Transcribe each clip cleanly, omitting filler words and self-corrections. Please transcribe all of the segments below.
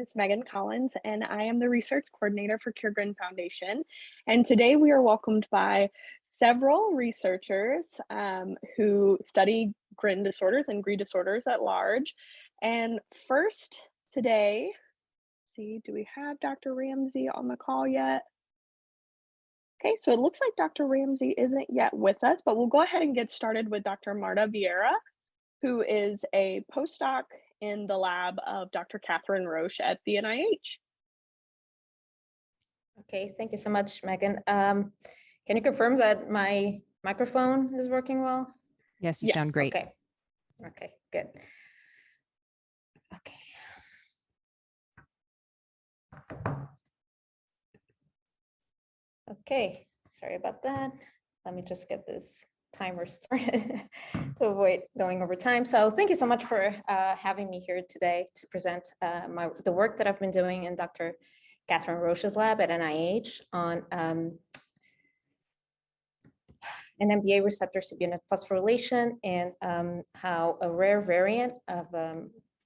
is Megan Collins, and I am the research coordinator for CureGrin Foundation. And today we are welcomed by several researchers who study grin disorders and GRI disorders at large. And first today, see, do we have Dr. Ramsey on the call yet? Okay, so it looks like Dr. Ramsey isn't yet with us, but we'll go ahead and get started with Dr. Marta Vieira, who is a postdoc in the lab of Dr. Catherine Roche at the NIH. Okay, thank you so much, Megan. Can you confirm that my microphone is working well? Yes, you sound great. Okay, okay, good. Okay. Okay, sorry about that. Let me just get this timer started to avoid going over time. So thank you so much for having me here today to present the work that I've been doing in Dr. Catherine Roche's lab at NIH on Nmda receptor subunit phosphorylation and how a rare variant of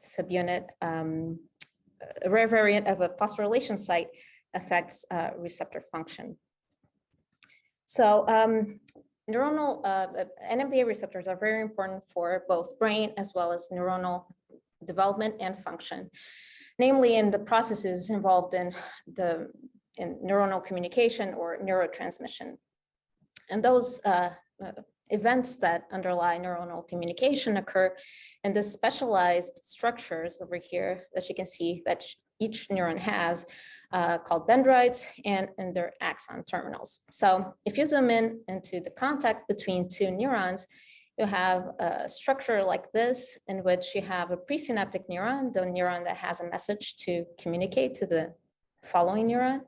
subunit, a rare variant of a phosphorylation site affects receptor function. So neuronal Nmda receptors are very important for both brain as well as neuronal development and function, namely in the processes involved in neuronal communication or neurotransmission. And those events that underlie neuronal communication occur in the specialized structures over here, as you can see, that each neuron has, called dendrites and in their axon terminals. So if you zoom in into the contact between two neurons, you have a structure like this in which you have a presynaptic neuron, the neuron that has a message to communicate to the following neuron,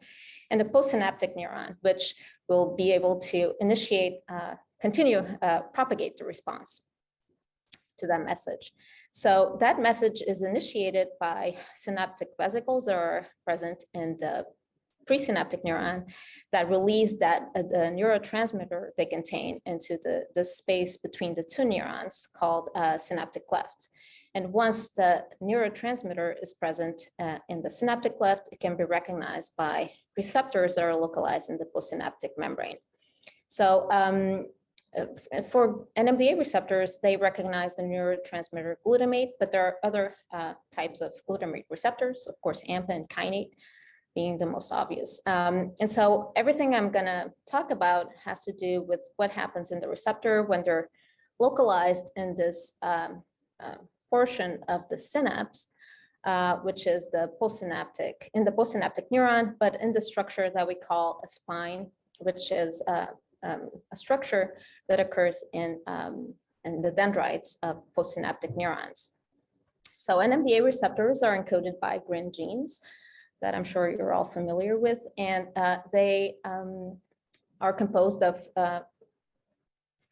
and the postsynaptic neuron, which will be able to initiate, propagate the response to that message. So that message is initiated by synaptic vesicles that are present in the presynaptic neuron that release the neurotransmitter they contain into the space between the two neurons called synaptic cleft. And once the neurotransmitter is present in the synaptic cleft, it can be recognized by receptors that are localized in the postsynaptic membrane. So for Nmda receptors, they recognize the neurotransmitter glutamate, but there are other types of glutamate receptors, of course, AMPA and kainate being the most obvious. And so everything I'm gonna talk about has to do with what happens in the receptor when they're localized in this portion of the synapse, which is the postsynaptic neuron, but in the structure that we call a spine, which is a structure that occurs in the dendrites of postsynaptic neurons. So Nmda receptors are encoded by GRIN genes that I'm sure you're all familiar with, and they are composed of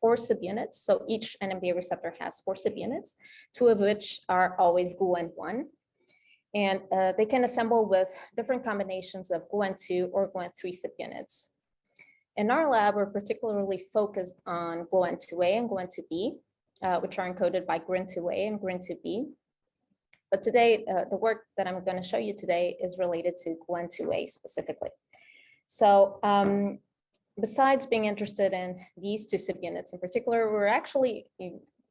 4 subunits. So each Nmda receptor has 4 subunits, 2 of which are always GluN1. And they can assemble with different combinations of GluN2 or GluN3 subunits. In our lab, we're particularly focused on GluN2A and GluN2B, which are encoded by GRIN2A and GRIN2B. But today, the work that I'm going to show you today is related to GluN2A specifically. So besides being interested in these 2 subunits in particular, we're actually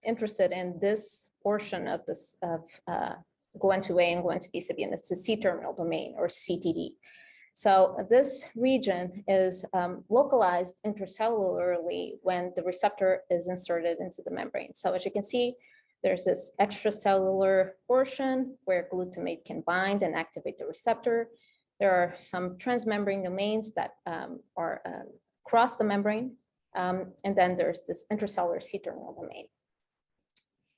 interested in this portion of this GluN2A and GluN2B subunits, the C-terminal domain or CTD. So this region is localized intracellularly when the receptor is inserted into the membrane. So as you can see, there's this extracellular portion where glutamate can bind and activate the receptor. There are some transmembrane domains that are cross the membrane. And then there's this intracellular C-terminal domain.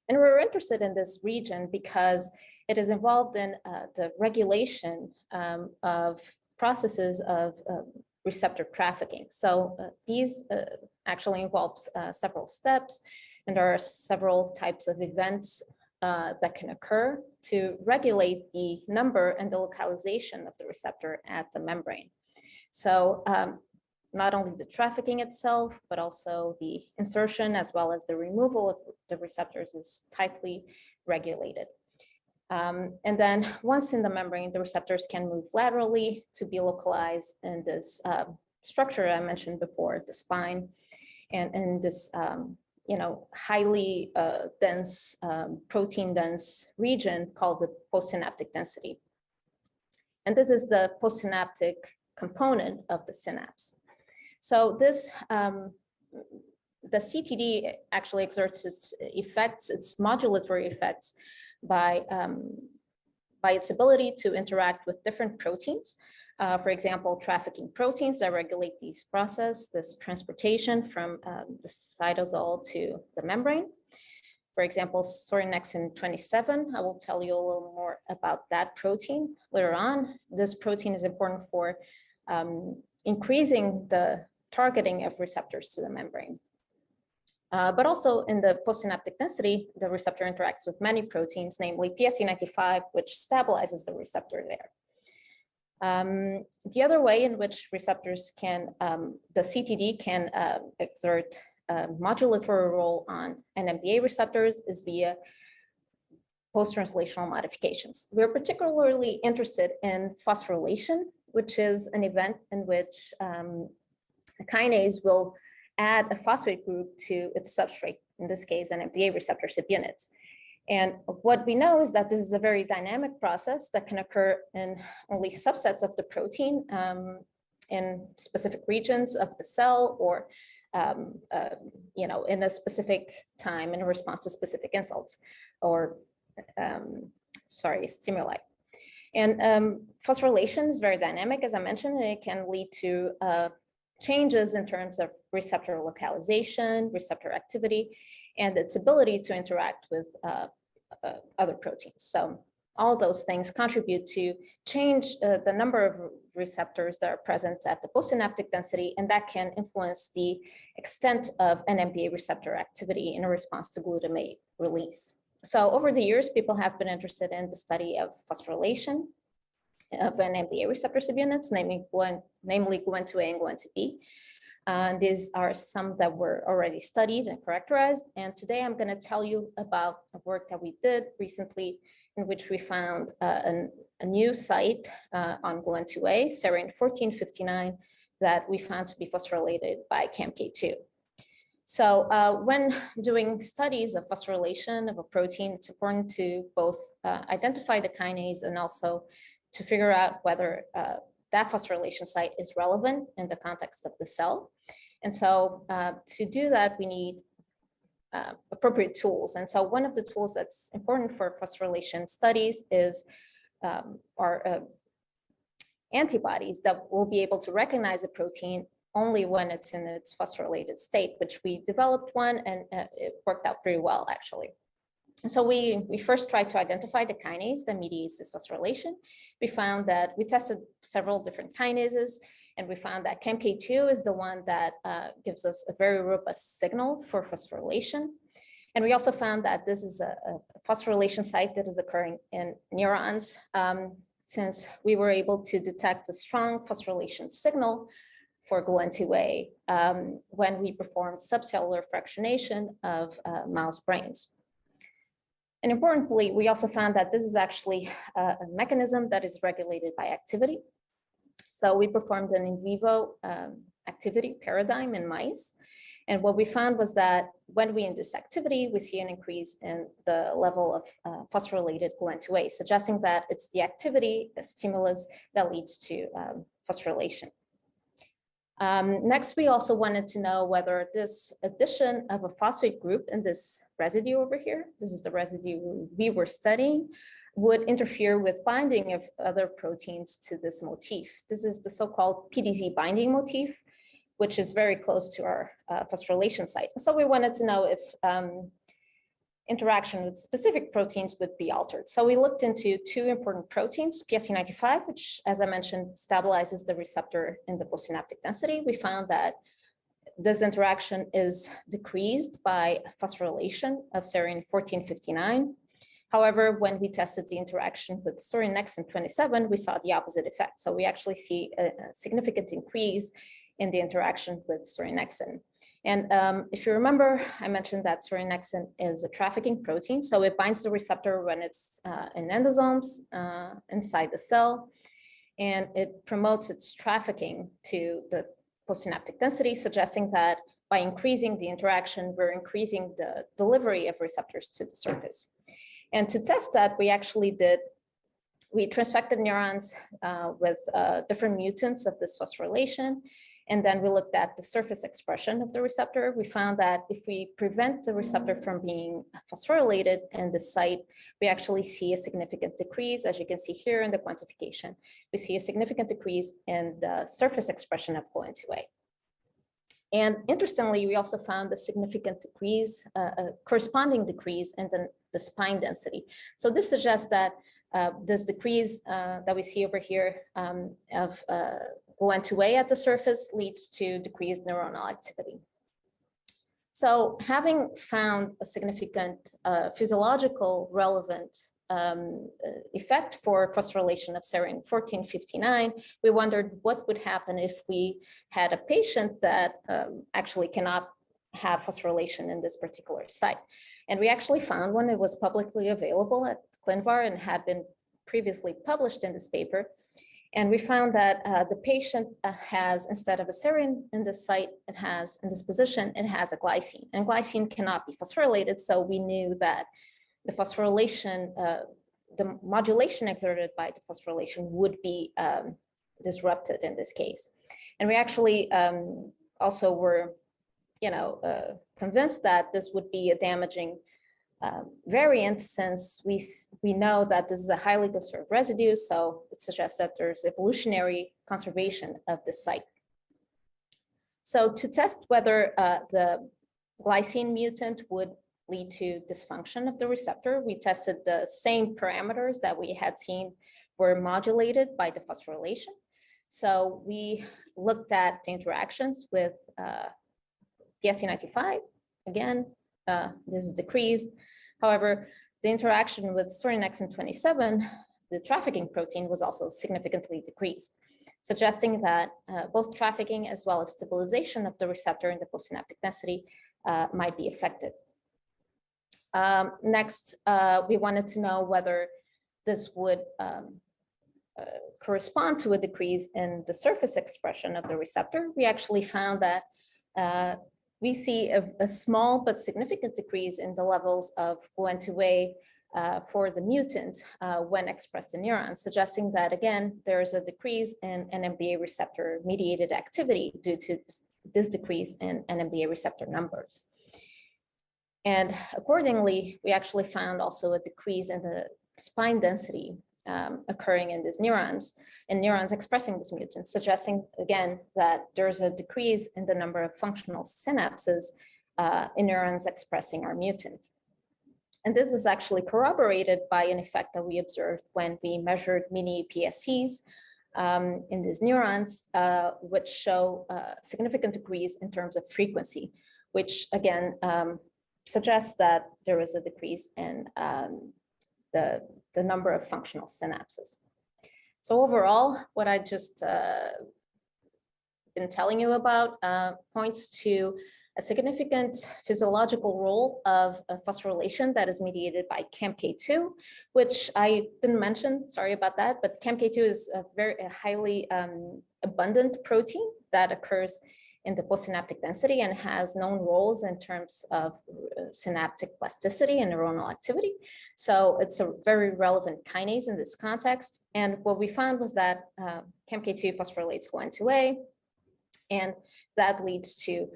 And we're interested in this region because it is involved in the regulation of processes of receptor trafficking. So these actually involves several steps, and there are several types of events that can occur to regulate the number and the localization of the receptor at the membrane. So not only the trafficking itself, but also the insertion as well as the removal of the receptors is tightly regulated. And then once in the membrane, the receptors can move laterally to be localized in this structure I mentioned before, the spine, and in this highly dense, protein-dense region called the postsynaptic density. And this is the postsynaptic component of the synapse. So this, the CTD actually exerts its effects, its modulatory effects by its ability to interact with different proteins. For example, trafficking proteins that regulate these processes, this transportation from the cytosol to the membrane. For example, sorinexin 27, I will tell you a little more about that protein later on. This protein is important for increasing the targeting of receptors to the membrane. But also in the postsynaptic density, the receptor interacts with many proteins, namely PSE95, which stabilizes the receptor there. The other way in which receptors can, the CTD can exert a modulatory role on Nmda receptors is via post-translational modifications. We're particularly interested in phosphorylation, which is an event in which a kinase will add a phosphate group to its substrate, in this case, Nmda receptor subunits. And what we know is that this is a very dynamic process that can occur in only subsets of the protein in specific regions of the cell, or in a specific time in response to specific insults or stimuli. And phosphorylation is very dynamic, as I mentioned, and it can lead to changes in terms of receptor localization, receptor activity, and its ability to interact with other proteins. So all those things contribute to change the number of receptors that are present at the postsynaptic density, and that can influence the extent of Nmda receptor activity in response to glutamate release. So over the years, people have been interested in the study of phosphorylation of Nmda receptor subunits, namely GLUN2A and GLUN2B. These are some that were already studied and characterized. And today I'm going to tell you about a work that we did recently in which we found a new site on GLUN2A, serine 1459, that we found to be phosphorylated by CAMK2. So when doing studies of phosphorylation of a protein, it's important to both identify the kinase and also to figure out whether that phosphorylation site is relevant in the context of the cell. And so to do that, we need appropriate tools. And so one of the tools that's important for phosphorylation studies is our antibodies that will be able to recognize a protein only when it's in its phosphorylated state, which we developed one, and it worked out pretty well, actually. And so we first tried to identify the kinase that mediates this phosphorylation. We found that we tested several different kinases, and we found that CAMK2 is the one that gives us a very robust signal for phosphorylation. And we also found that this is a phosphorylation site that is occurring in neurons, since we were able to detect a strong phosphorylation signal for GLUN2A when we performed subcellular fractionation of mouse brains. And importantly, we also found that this is actually a mechanism that is regulated by activity. So we performed an in vivo activity paradigm in mice. And what we found was that when we induce activity, we see an increase in the level of phosphorylated GLUN2A, suggesting that it's the activity, the stimulus, that leads to phosphorylation. Next, we also wanted to know whether this addition of a phosphate group in this residue over here, this is the residue we were studying, would interfere with binding of other proteins to this motif. This is the so-called Pdc Binding Motif, which is very close to our phosphorylation site. So we wanted to know if interaction with specific proteins would be altered. So we looked into two important proteins, PSE95, which, as I mentioned, stabilizes the receptor in the postsynaptic density. We found that this interaction is decreased by phosphorylation of serine 1459. However, when we tested the interaction with sorinexin 27, we saw the opposite effect. So we actually see a significant increase in the interaction with sorinexin. And if you remember, I mentioned that seronexin is a trafficking protein. So it binds the receptor when it's in endosomes inside the cell, and it promotes its trafficking to the postsynaptic density, suggesting that by increasing the interaction, we're increasing the delivery of receptors to the surface. And to test that, we transfected neurons with different mutants of this phosphorylation. And then we looked at the surface expression of the receptor. We found that if we prevent the receptor from being phosphorylated in the site, we actually see a significant decrease. As you can see here in the quantification, we see a significant decrease in the surface expression of CoN2A. And interestingly, we also found a significant decrease, a corresponding decrease in the spine density. So this suggests that this decrease that we see over here of CoN2A at the surface leads to decreased neuronal activity. So having found a significant physiological relevant effect for phosphorylation of serine 1459, we wondered what would happen if we had a patient that actually cannot have phosphorylation in this particular site. And we actually found one. It was publicly available at ClinVar and had been previously published in this paper. And we found that the patient has, instead of a serine in this site, it has, in this position, it has a glycine. And glycine cannot be phosphorylated, so we knew that the phosphorylation, the modulation exerted by the phosphorylation would be disrupted in this case. And we actually also were, convinced that this would be a damaging variant, since we know that this is a highly conserved residue, so it suggests that there's evolutionary conservation of the site. So to test whether the glycine mutant would lead to dysfunction of the receptor, we tested the same parameters that we had seen were modulated by the phosphorylation. So we looked at the interactions with PSC95. Again, this is decreased. However, the interaction with seronexin 27, the trafficking protein, was also significantly decreased, suggesting that both trafficking as well as stabilization of the receptor in the postsynaptic density might be affected. Next, we wanted to know whether this would correspond to a decrease in the surface expression of the receptor. We actually found that we see a small but significant decrease in the levels of CoN2A for the mutant when expressed in neurons, suggesting that, again, there is a decrease in Nmda receptor mediated activity due to this decrease in Nmda receptor numbers. And accordingly, we actually found also a decrease in the spine density occurring in these neurons, and neurons expressing this mutant, suggesting, again, that there's a decrease in the number of functional synapses in neurons expressing our mutant. And this is actually corroborated by an effect that we observed when we measured mini PSCs in these neurons, which show significant decrease in terms of frequency, which again suggests that there is a decrease in the number of functional synapses. So overall, what I just been telling you about points to a significant physiological role of phosphorylation that is mediated by CAMK2, which I didn't mention, sorry about that, but CAMK2 is a very highly abundant protein that occurs in the postsynaptic density and has known roles in terms of synaptic plasticity and neuronal activity. So it's a very relevant kinase in this context. And what we found was that CAMK2 phosphorylates CoN2A, and that leads to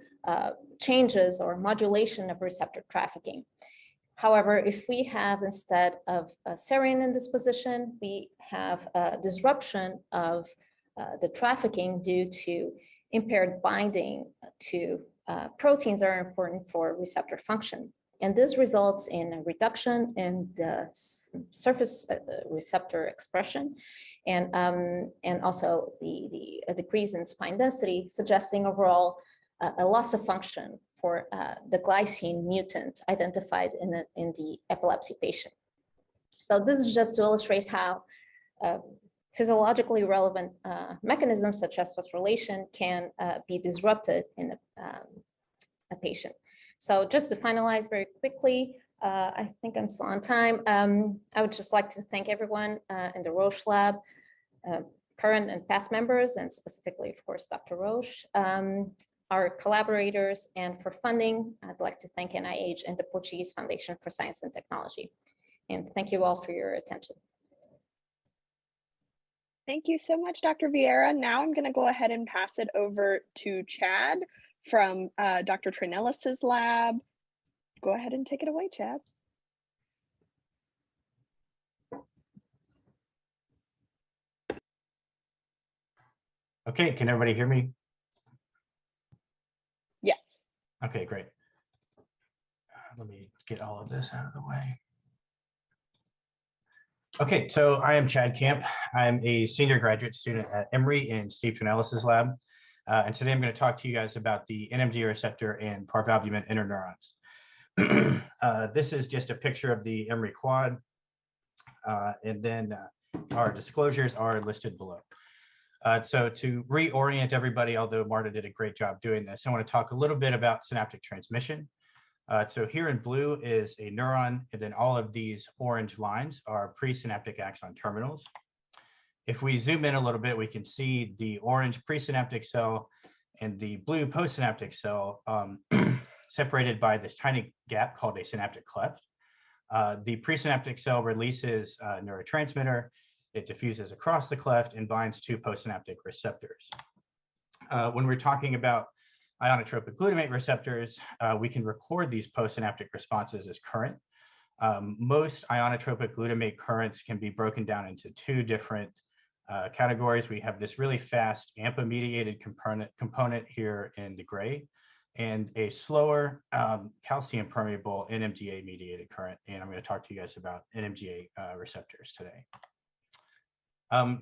changes or modulation of receptor trafficking. However, if we have, instead of serine in this position, we have a disruption of the trafficking due to impaired binding to proteins that are important for receptor function. And this results in a reduction in the surface receptor expression and also a decrease in spine density, suggesting overall a loss of function for the glycine mutant identified in the epilepsy patient. So this is just to illustrate how physiologically relevant mechanisms such as phosphorylation can be disrupted in a patient. So just to finalize very quickly, I think I'm still on time. I would just like to thank everyone in the Roche Lab, current and past members, and specifically, of course, Dr. Roche, our collaborators, and for funding, I'd like to thank NIH and the Portuguese Foundation for Science and Technology. And thank you all for your attention. Thank you so much, Dr. Vieira. Now I'm going to go ahead and pass it over to Chad from Dr. Traynelis' lab. Go ahead and take it away, Chad. Okay, can everybody hear me? Yes. Okay, great. Let me get all of this out of the way. Okay, so I am Chad Camp. I'm a senior graduate student at Emory in Steve Traynelis' lab. And today I'm going to talk to you guys about the Nmga receptor and parvalbumin interneurons. This is just a picture of the Emory quad. And then our disclosures are listed below. So to reorient everybody, although Marta did a great job doing this, I want to talk a little bit about synaptic transmission. So here in blue is a neuron, and then all of these orange lines are presynaptic axon terminals. If we zoom in a little bit, we can see the orange presynaptic cell and the blue postsynaptic cell separated by this tiny gap called a synaptic cleft. The presynaptic cell releases a neurotransmitter. It diffuses across the cleft and binds to postsynaptic receptors. When we're talking about ionotropic glutamate receptors, we can record these postsynaptic responses as current. Most ionotropic glutamate currents can be broken down into two different categories. We have this really fast AMPA-mediated component here in the gray, and a slower calcium-permeable Nmga-mediated current. And I'm going to talk to you guys about Nmga receptors today.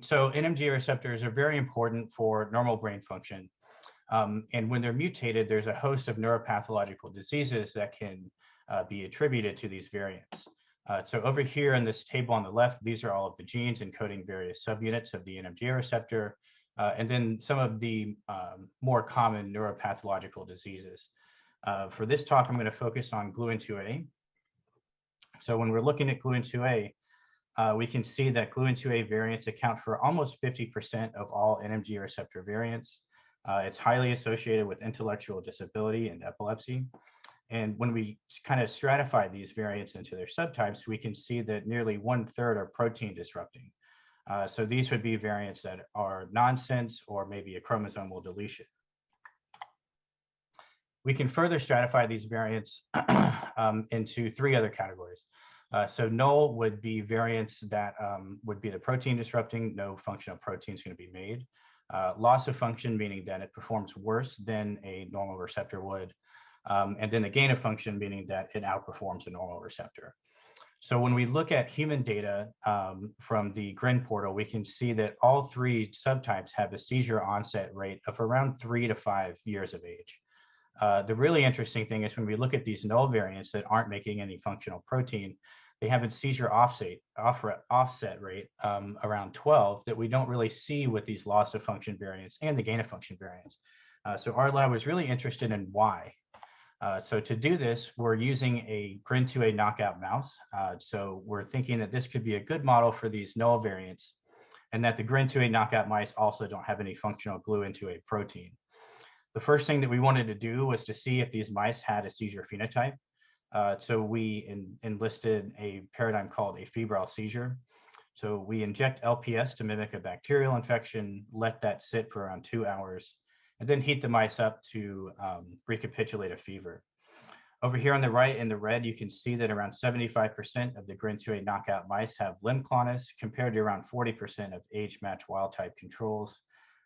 So Nmga receptors are very important for normal brain function. And when they're mutated, there's a host of neuropathological diseases that can be attributed to these variants. So over here in this table on the left, these are all of the genes encoding various subunits of the Nmga receptor, and then some of the more common neuropathological diseases. For this talk, I'm going to focus on gluN2A. So when we're looking at gluN2A, we can see that gluN2A variants account for almost 50% of all Nmga receptor variants. It's highly associated with intellectual disability and epilepsy. And when we kind of stratify these variants into their subtypes, we can see that nearly 1/3 are protein disrupting. So these would be variants that are nonsense or maybe a chromosomal deletion. We can further stratify these variants into three other categories. So null would be variants that would be the protein disrupting, no functional protein is going to be made. Loss of function, meaning that it performs worse than a normal receptor would. And then the gain of function, meaning that it outperforms a normal receptor. So when we look at human data from the GRIN portal, we can see that all three subtypes have a seizure onset rate of around 3 to 5 years of age. The really interesting thing is when we look at these null variants that aren't making any functional protein, they have a seizure offset rate around 12 that we don't really see with these loss of function variants and the gain of function variants. So our lab was really interested in why. So to do this, we're using a GRIN2A knockout mouse. So we're thinking that this could be a good model for these null variants, and that the GRIN2A knockout mice also don't have any functional gluN2A protein. The first thing that we wanted to do was to see if these mice had a seizure phenotype. So we enlisted a paradigm called a febrile seizure. So we inject LPS to mimic a bacterial infection, let that sit for around 2 hours, and then heat the mice up to recapitulate a fever. Over here on the right in the red, you can see that around 75% of the GRIN2A knockout mice have limb clonus compared to around 40% of age-matched wild-type controls.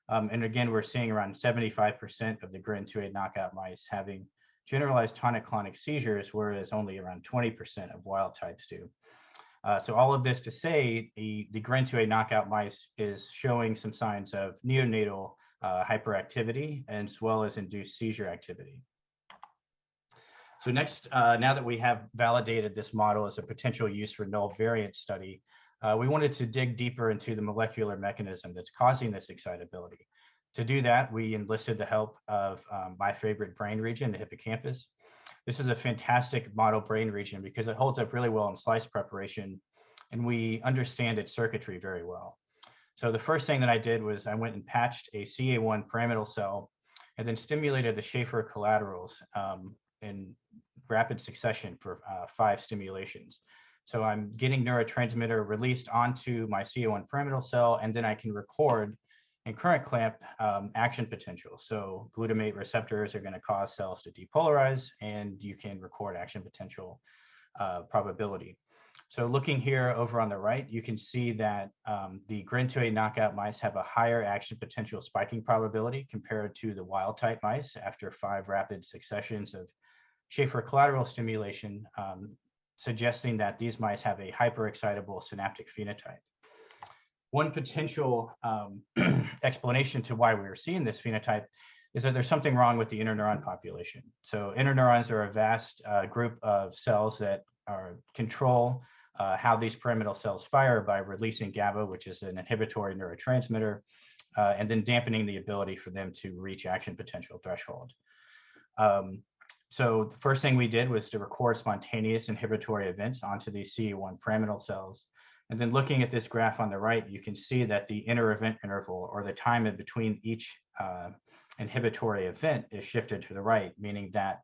And again, we're seeing around 75% of the GRIN2A knockout mice having generalized tonic-clonic seizures, whereas only around 20% of wild types do. So all of this to say, the GRIN2A knockout mice is showing some signs of neonatal hyperactivity as well as induced seizure activity. So next, now that we have validated this model as a potential use for null variant study, we wanted to dig deeper into the molecular mechanism that's causing this excitability. To do that, we enlisted the help of my favorite brain region, the hippocampus. This is a fantastic model brain region because it holds up really well in slice preparation, and we understand its circuitry very well. So the first thing that I did was I went and patched a CA1 pyramidal cell and then stimulated the Schaefer collaterals in rapid succession for 5 stimulations. So I'm getting neurotransmitter released onto my CA1 pyramidal cell, and then I can record and current clamp action potential. So glutamate receptors are going to cause cells to depolarize, and you can record action potential probability. So looking here over on the right, you can see that the GRIN2A knockout mice have a higher action potential spiking probability compared to the wild type mice after 5 rapid successions of Schaefer collateral stimulation, suggesting that these mice have a hyperexcitable synaptic phenotype. One potential explanation to why we are seeing this phenotype is that there's something wrong with the interneuron population. So interneurons are a vast group of cells that control how these pyramidal cells fire by releasing GABA, which is an inhibitory neurotransmitter, and then dampening the ability for them to reach action potential threshold. So the first thing we did was to record spontaneous inhibitory events onto these CA1 pyramidal cells. And then looking at this graph on the right, you can see that the inter-event interval, or the time in between each inhibitory event, is shifted to the right, meaning that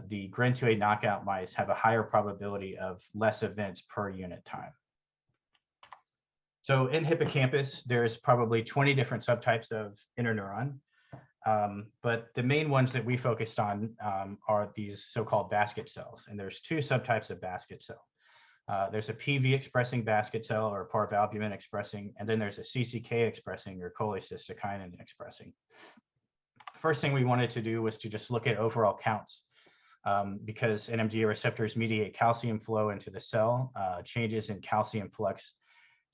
the GRIN2A knockout mice have a higher probability of less events per unit time. So in hippocampus, there's probably 20 different subtypes of interneuron. But the main ones that we focused on are these so-called basket cells. And there's 2 subtypes of basket cell. There's a PV expressing basket cell, or parvalbumin expressing, and then there's a CCK expressing, or cholecystokinin expressing. The first thing we wanted to do was to just look at overall counts because Nmga receptors mediate calcium flow into the cell. Changes in calcium flux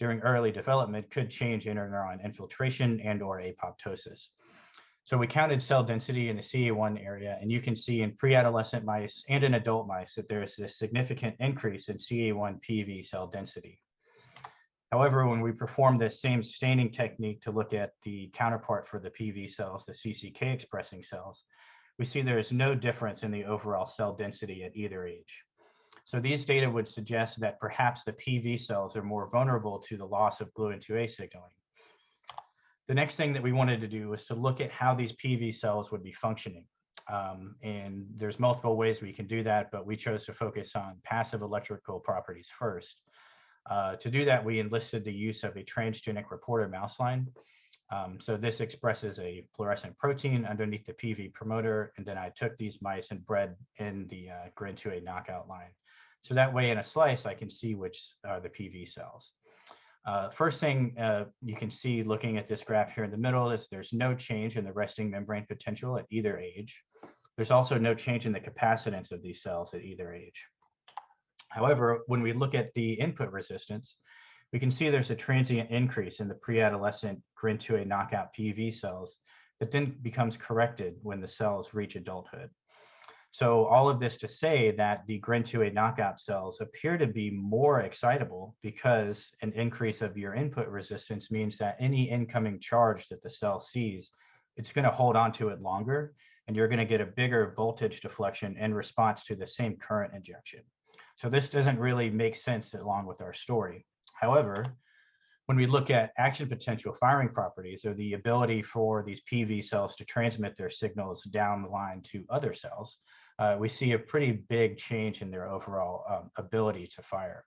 during early development could change interneuron infiltration and or apoptosis. So we counted cell density in the CA1 area, and you can see in pre-adolescent mice and in adult mice that there's this significant increase in CA1 PV cell density. However, when we perform this same staining technique to look at the counterpart for the PV cells, the CCK expressing cells, we see there is no difference in the overall cell density at either age. So these data would suggest that perhaps the PV cells are more vulnerable to the loss of glutamate signaling. The next thing that we wanted to do was to look at how these PV cells would be functioning. And there's multiple ways we can do that, but we chose to focus on passive electrical properties first. To do that, we enlisted the use of a transgenic reporter mouse line. So this expresses a fluorescent protein underneath the PV promoter, and then I took these mice and bred in the GRIN2A knockout line. So that way in a slice, I can see which are the PV cells. First thing you can see looking at this graph here in the middle is there's no change in the resting membrane potential at either age. There's also no change in the capacitance of these cells at either age. However, when we look at the input resistance, we can see there's a transient increase in the pre-adolescent GRIN2A knockout PV cells that then becomes corrected when the cells reach adulthood. So all of this to say that the GRIN2A knockout cells appear to be more excitable because an increase of your input resistance means that any incoming charge that the cell sees, it's going to hold on to it longer, and you're going to get a bigger voltage deflection in response to the same current injection. So this doesn't really make sense along with our story. However, when we look at action potential firing properties, or the ability for these PV cells to transmit their signals down the line to other cells, we see a pretty big change in their overall ability to fire.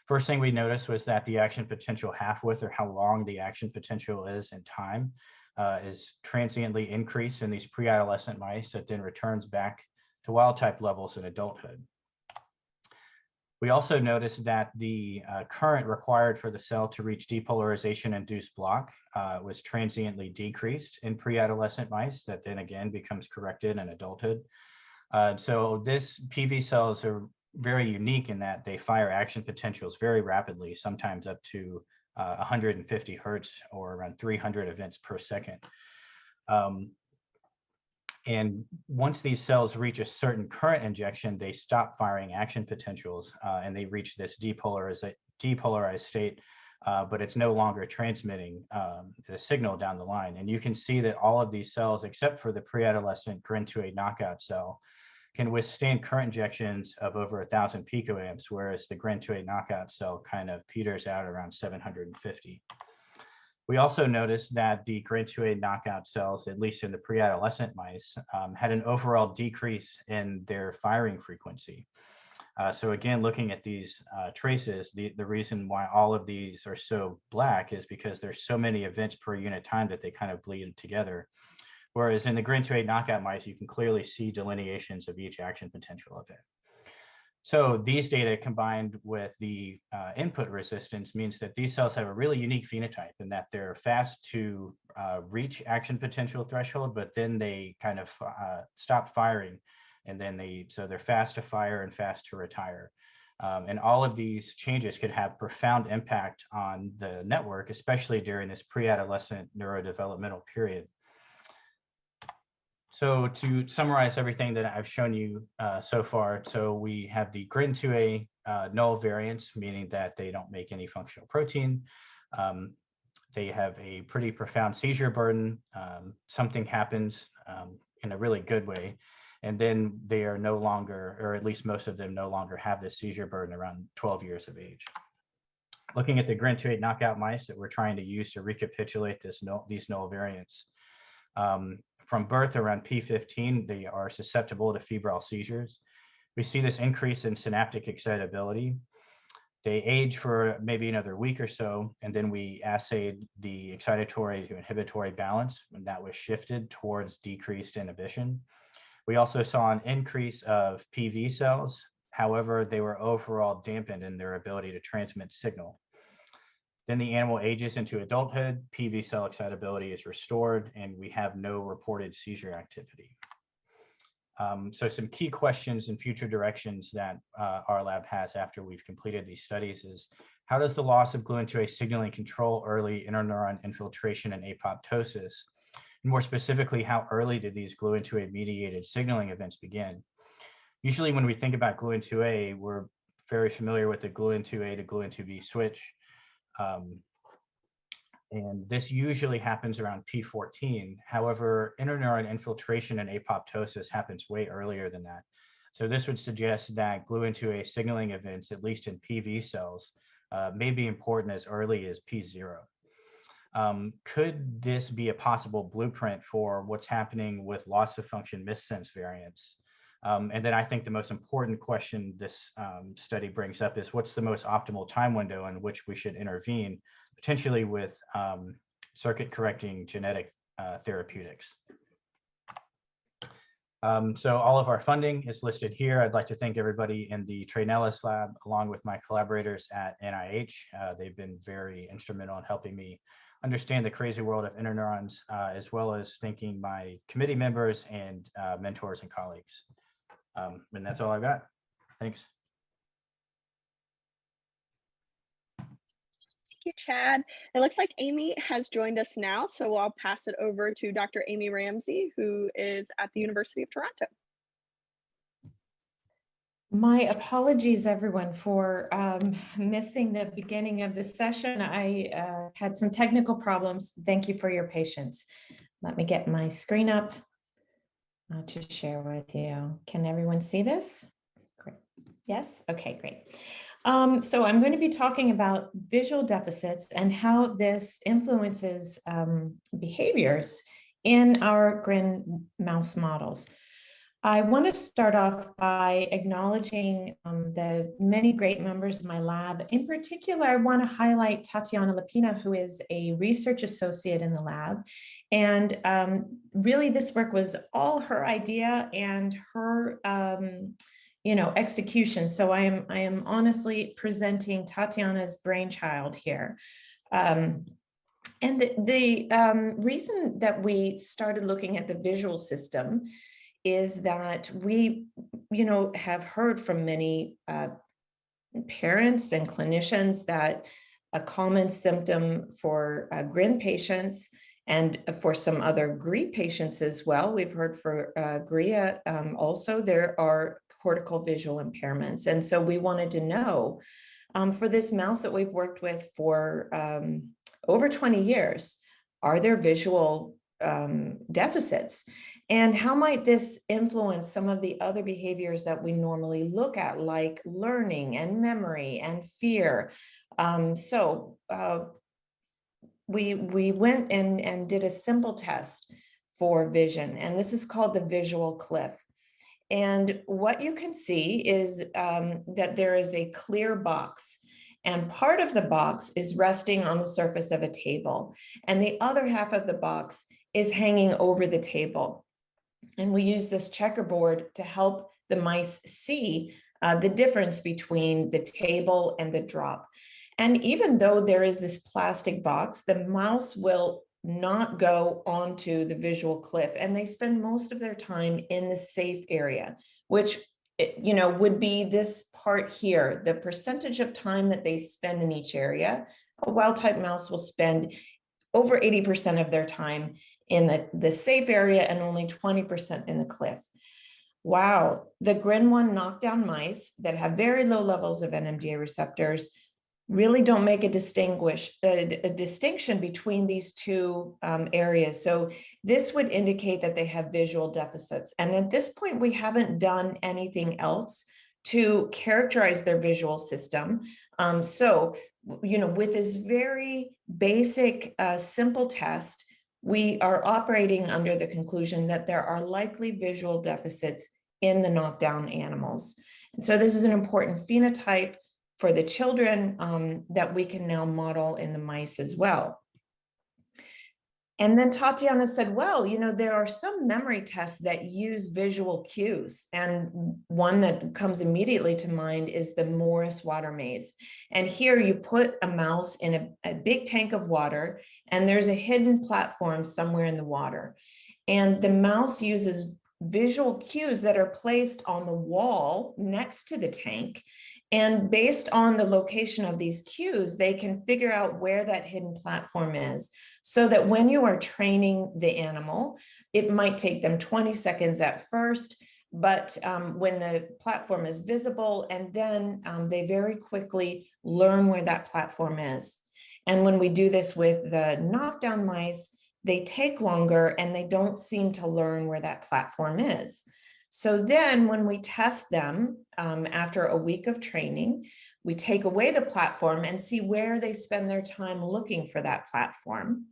First thing we noticed was that the action potential half-width, or how long the action potential is in time, is transiently increased in these pre-adolescent mice that then returns back to wild-type levels in adulthood. We also noticed that the current required for the cell to reach depolarization-induced block was transiently decreased in pre-adolescent mice that then again becomes corrected in adulthood. So this PV cells are very unique in that they fire action potentials very rapidly, sometimes up to 150 hertz or around 300 events per second. And once these cells reach a certain current injection, they stop firing action potentials and they reach this depolarized state but it's no longer transmitting the signal down the line. And you can see that all of these cells, except for the pre-adolescent GRIN2A knockout cell, can withstand current injections of over 1,000 picoamps, whereas the GRIN2A knockout cell kind of peters out around 750. We also noticed that the GRIN2A knockout cells, at least in the pre-adolescent mice, had an overall decrease in their firing frequency. So again, looking at these traces, the reason why all of these are so black is because there's so many events per unit time that they kind of bleed together. Whereas in the GRIN2A knockout mice, you can clearly see delineations of each action potential event. So these data combined with the input resistance means that these cells have a really unique phenotype in that they're fast to reach action potential threshold, but then they kind of stop firing. And then so they're fast to fire and fast to retire. And all of these changes could have profound impact on the network, especially during this pre-adolescent neurodevelopmental period. So to summarize everything that I've shown you so far, so we have the GRIN2A null variants, meaning that they don't make any functional protein. They have a pretty profound seizure burden. Something happens in a really good way. And then they are no longer, or at least most of them no longer have this seizure burden around 12 years of age. Looking at the GRIN2A knockout mice that we're trying to use to recapitulate these null variants. From birth around P15, they are susceptible to febrile seizures. We see this increase in synaptic excitability. They age for maybe another week or so, and then we assayed the excitatory to inhibitory balance, and that was shifted towards decreased inhibition. We also saw an increase of PV cells. However, they were overall dampened in their ability to transmit signal. Then the animal ages into adulthood, PV cell excitability is restored, and we have no reported seizure activity. So some key questions and future directions that our lab has after we've completed these studies is, how does the loss of gluN2A signaling control early interneuron infiltration and apoptosis? And more specifically, how early did these gluN2A mediated signaling events begin? Usually when we think about gluN2A, we're very familiar with the gluN2A to gluN2B switch. And this usually happens around P14. However, interneuron infiltration and apoptosis happens way earlier than that. So this would suggest that gluN2A signaling events, at least in PV cells, may be important as early as P0. Could this be a possible blueprint for what's happening with loss of function missense variants? And then I think the most important question this study brings up is, what's the most optimal time window in which we should intervene, potentially with circuit correcting genetic therapeutics? So all of our funding is listed here. I'd like to thank everybody in the Traynelis Lab, along with my collaborators at NIH. They've been very instrumental in helping me understand the crazy world of interneurons, as well as thanking my committee members and mentors and colleagues. And that's all I've got. Thanks. Thank you, Chad. It looks like Amy has joined us now, so I'll pass it over to Dr. Amy Ramsey, who is at the University of Toronto. My apologies, everyone, for missing the beginning of the session. I had some technical problems. Thank you for your patience. Let me get my screen up to share with you. Can everyone see this? Great. Yes? Okay, great. So I'm going to be talking about visual deficits and how this influences behaviors in our GRIN mouse models. I want to start off by acknowledging the many great members of my lab. In particular, I want to highlight Tatiana Lapina, who is a research associate in the lab. And really, this work was all her idea and her execution. So I am honestly presenting Tatiana's brainchild here. And the reason that we started looking at the visual system is that we, have heard from many parents and clinicians that a common symptom for GRIN patients and for some other GRI patients as well, we've heard for GRIA also, there are cortical visual impairments. And so we wanted to know For this mouse that we've worked with for over 20 years, are there visual deficits? And how might this influence some of the other behaviors that we normally look at, like learning and memory and fear? We went and did a simple test for vision, and this is called the visual cliff. And what you can see is that there is a clear box, and part of the box is resting on the surface of a table, and the other half of the box is hanging over the table. And we use this checkerboard to help the mice see the difference between the table and the drop. And even though there is this plastic box, the mouse will not go onto the visual cliff, and they spend most of their time in the safe area, which would be this part here. The percentage of time that they spend in each area, a wild type mouse will spend over 80% of their time in the safe area and only 20% in the cliff. Wow, the GRIN1 knockdown mice that have very low levels of Nmga receptors really don't make a distinction between these two areas. So this would indicate that they have visual deficits. And at this point, we haven't done anything else to characterize their visual system. With this very basic, simple test, we are operating under the conclusion that there are likely visual deficits in the knockdown animals. And so this is an important phenotype for the children that we can now model in the mice as well. And then Tatiana said, well, there are some memory tests that use visual cues. And one that comes immediately to mind is the Morris water maze. And here you put a mouse in a big tank of water, and there's a hidden platform somewhere in the water. And the mouse uses visual cues that are placed on the wall next to the tank. And based on the location of these cues, they can figure out where that hidden platform is, so that when you are training the animal, it might take them 20 seconds at first, but when the platform is visible, and then they very quickly learn where that platform is. And when we do this with the knockdown mice, they take longer and they don't seem to learn where that platform is. So then when we test them after a week of training, we take away the platform and see where they spend their time looking for that platform.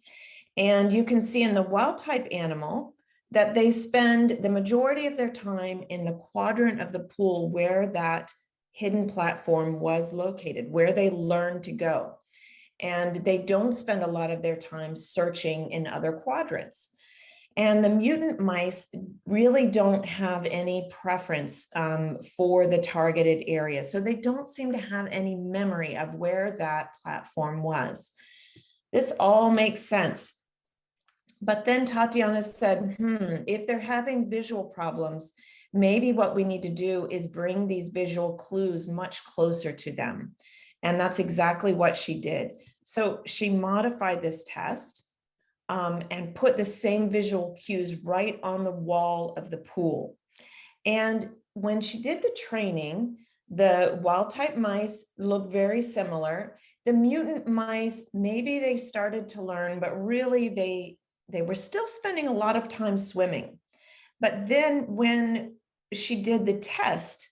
And you can see in the wild type animal that they spend the majority of their time in the quadrant of the pool where that hidden platform was located, where they learned to go. And they don't spend a lot of their time searching in other quadrants. And the mutant mice really don't have any preference for the targeted area. So they don't seem to have any memory of where that platform was. This all makes sense. But then Tatiana said, if they're having visual problems, maybe what we need to do is bring these visual clues much closer to them. And that's exactly what she did. So she modified this test and put the same visual cues right on the wall of the pool. And when she did the training, the wild type mice looked very similar. The mutant mice, maybe they started to learn, but really they were still spending a lot of time swimming. But then when she did the test,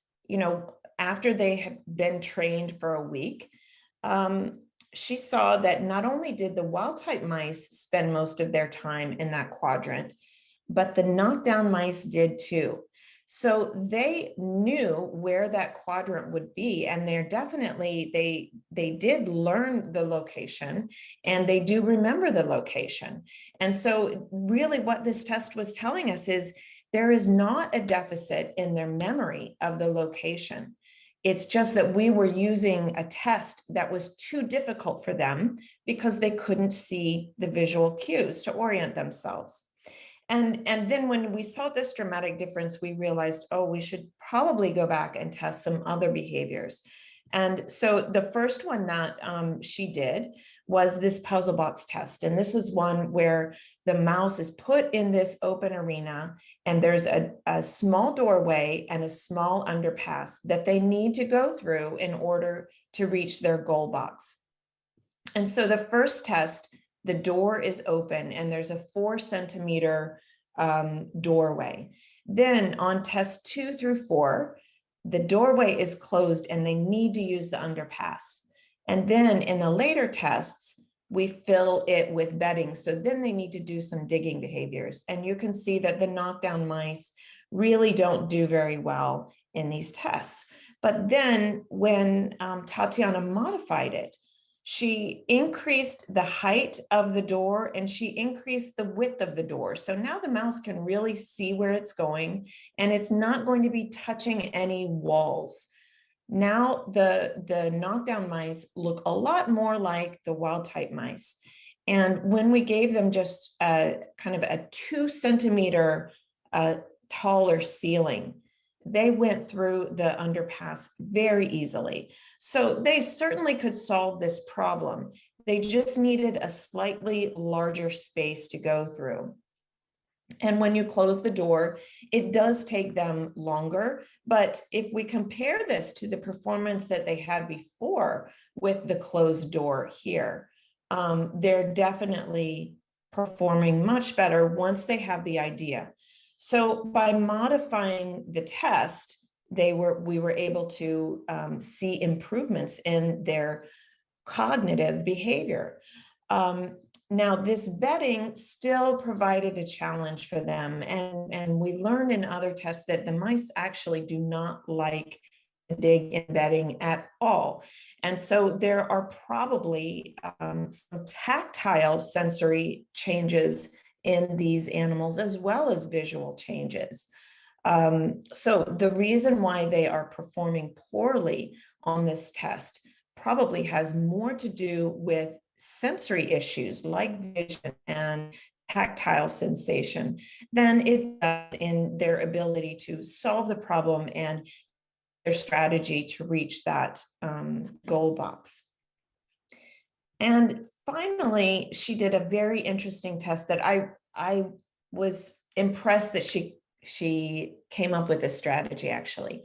after they had been trained for a week, she saw that not only did the wild type mice spend most of their time in that quadrant, but the knockdown mice did too. So they knew where that quadrant would be, and they're definitely, they did learn the location, and they do remember the location. And so really what this test was telling us is there is not a deficit in their memory of the location. It's just that we were using a test that was too difficult for them because they couldn't see the visual cues to orient themselves. And then when we saw this dramatic difference, we realized, oh, we should probably go back and test some other behaviors. And so the first one that she did was this puzzle box test. And this is one where the mouse is put in this open arena, and there's a small doorway and a small underpass that they need to go through in order to reach their goal box. And so the first test, the door is open and there's a 4 centimeter doorway. Then on test 2 through 4, the doorway is closed and they need to use the underpass. And then in the later tests, we fill it with bedding. So then they need to do some digging behaviors. And you can see that the knockdown mice really don't do very well in these tests. But then when Tatiana modified it, she increased the height of the door and she increased the width of the door. So now the mouse can really see where it's going and it's not going to be touching any walls. Now the knockdown mice look a lot more like the wild type mice. And when we gave them just kind of a 2 centimeter taller ceiling, they went through the underpass very easily. So they certainly could solve this problem. They just needed a slightly larger space to go through. And when you close the door, it does take them longer. But if we compare this to the performance that they had before with the closed door here, they're definitely performing much better once they have the idea. So by modifying the test, we were able to see improvements in their cognitive behavior. Now, this bedding still provided a challenge for them. And we learned in other tests that the mice actually do not like to dig in bedding at all. And so there are probably some tactile sensory changes in these animals, as well as visual changes. So the reason why they are performing poorly on this test probably has more to do with sensory issues like vision and tactile sensation than it does in their ability to solve the problem and their strategy to reach that goal box. And finally, she did a very interesting test that I was impressed that she came up with this strategy, actually.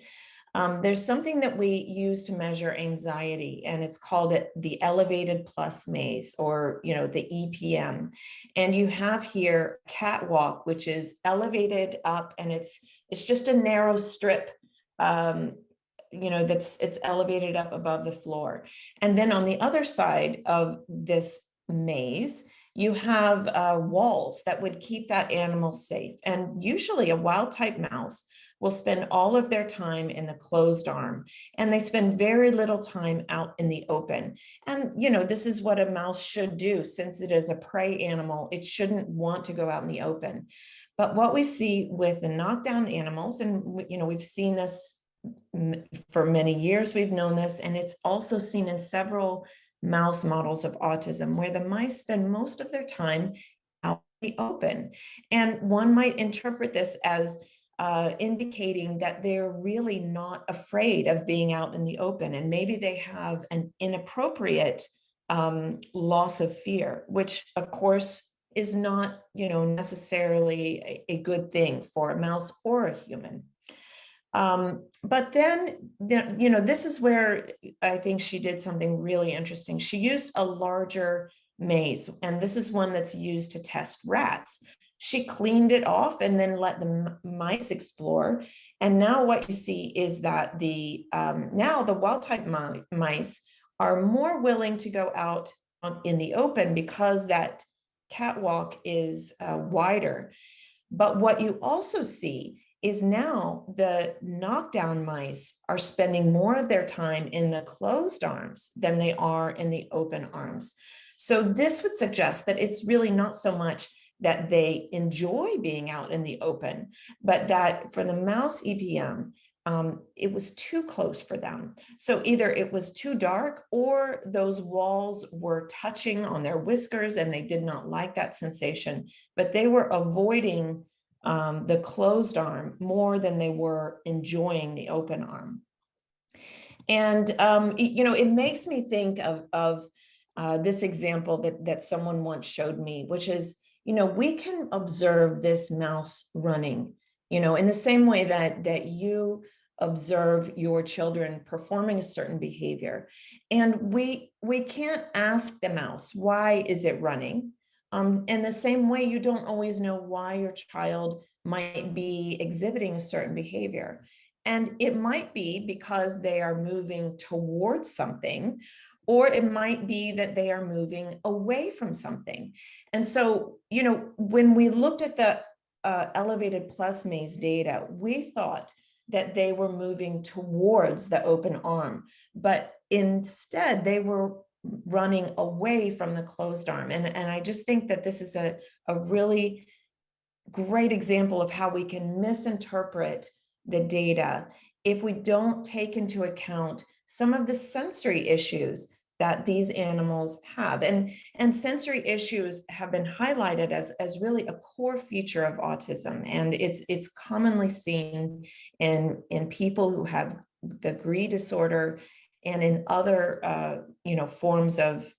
There's something that we use to measure anxiety, and it's called the elevated plus maze, or the EPM. And you have here catwalk, which is elevated up, and it's just a narrow strip. It's elevated up above the floor. And then on the other side of this maze, you have walls that would keep that animal safe. And usually a wild type mouse will spend all of their time in the closed arm, and they spend very little time out in the open. And, this is what a mouse should do. Since it is a prey animal, it shouldn't want to go out in the open. But what we see with the knockdown animals, and, we've seen this for many years, we've known this, and it's also seen in several mouse models of autism, where the mice spend most of their time out in the open. And one might interpret this as indicating that they're really not afraid of being out in the open, and maybe they have an inappropriate loss of fear, which of course is not, necessarily a good thing for a mouse or a human. But then, this is where I think she did something really interesting. She used a larger maze, and this is one that's used to test rats. She cleaned it off and then let the mice explore. And now what you see is that now the wild type mice are more willing to go out in the open because that catwalk is wider. But what you also see is now the knockdown mice are spending more of their time in the closed arms than they are in the open arms. So this would suggest that it's really not so much that they enjoy being out in the open, but that for the mouse EPM, it was too close for them. So either it was too dark, or those walls were touching on their whiskers and they did not like that sensation, but they were avoiding the closed arm more than they were enjoying the open arm. And, it makes me think of this example that someone once showed me, which is, we can observe this mouse running, in the same way that you observe your children performing a certain behavior. And we can't ask the mouse, why is it running? In the same way, you don't always know why your child might be exhibiting a certain behavior. And it might be because they are moving towards something, or it might be that they are moving away from something. And so, when we looked at the elevated plus maze data, we thought that they were moving towards the open arm, but instead they were running away from the closed arm. And I just think that this is a really great example of how we can misinterpret the data if we don't take into account some of the sensory issues that these animals have. And sensory issues have been highlighted as really a core feature of autism. And it's commonly seen in people who have the GRI disorder and in other forms of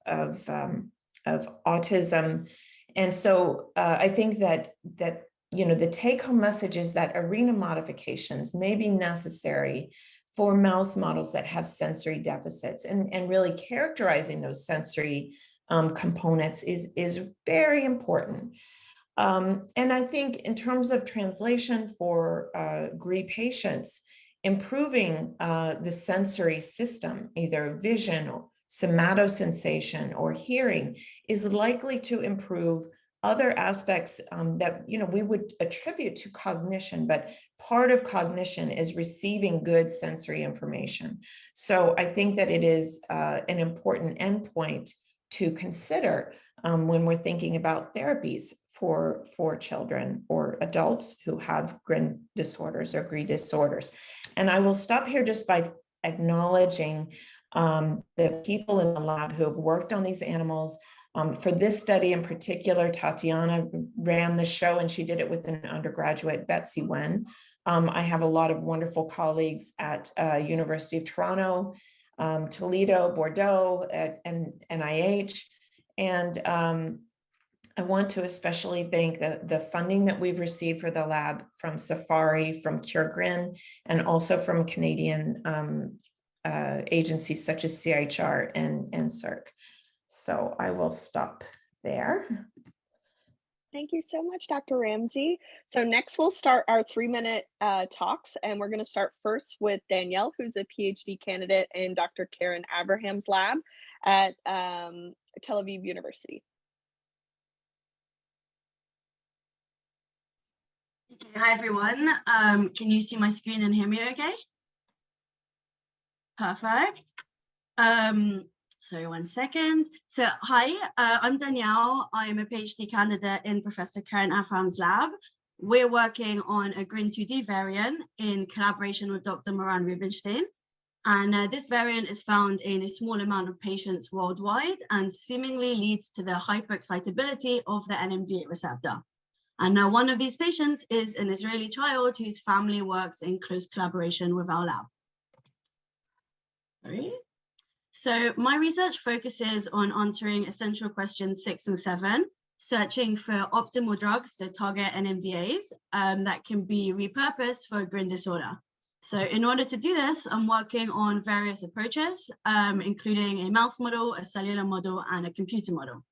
autism. And so I think that the take-home message is that arena modifications may be necessary for mouse models that have sensory deficits, and really characterizing those sensory components is very important. And I think in terms of translation for GRI patients, improving the sensory system, either vision or somatosensation or hearing, is likely to improve other aspects that we would attribute to cognition, but part of cognition is receiving good sensory information. So I think that it is an important endpoint to consider when we're thinking about therapies for children or adults who have GRIN disorders or GRI disorders. And I will stop here just by acknowledging the people in the lab who have worked on these animals. For this study in particular, Tatiana ran the show, and she did it with an undergraduate, Betsy Wen. I have a lot of wonderful colleagues at University of Toronto, Toledo, Bordeaux, and NIH. And I want to especially thank the funding that we've received for the lab from Safari, from CureGrin, and also from Canadian agencies such as CIHR and CERC. So I will stop there. Thank you so much, Dr. Ramsey. So next we'll start our 3-minute talks, and we're going to start first with Danielle, who's a PhD candidate in Dr. Karen Abraham's lab at Tel Aviv University. Okay, hi everyone. Can you see my screen and hear me okay? Perfect. Sorry, one second. So hi, I'm Danielle. I'm a PhD candidate in Professor Karen Abraham's lab. We're working on a GRIN 2D variant in collaboration with Dr. Moran Rubinstein. And this variant is found in a small amount of patients worldwide and seemingly leads to the hyperexcitability of the Nmda receptor. And now one of these patients is an Israeli child whose family works in close collaboration with our lab. Sorry. So my research focuses on answering essential questions 6 and 7, searching for optimal drugs to target NMDAs that can be repurposed for GRIN disorder. So in order to do this, I'm working on various approaches, including a mouse model, a cellular model, and a computer model.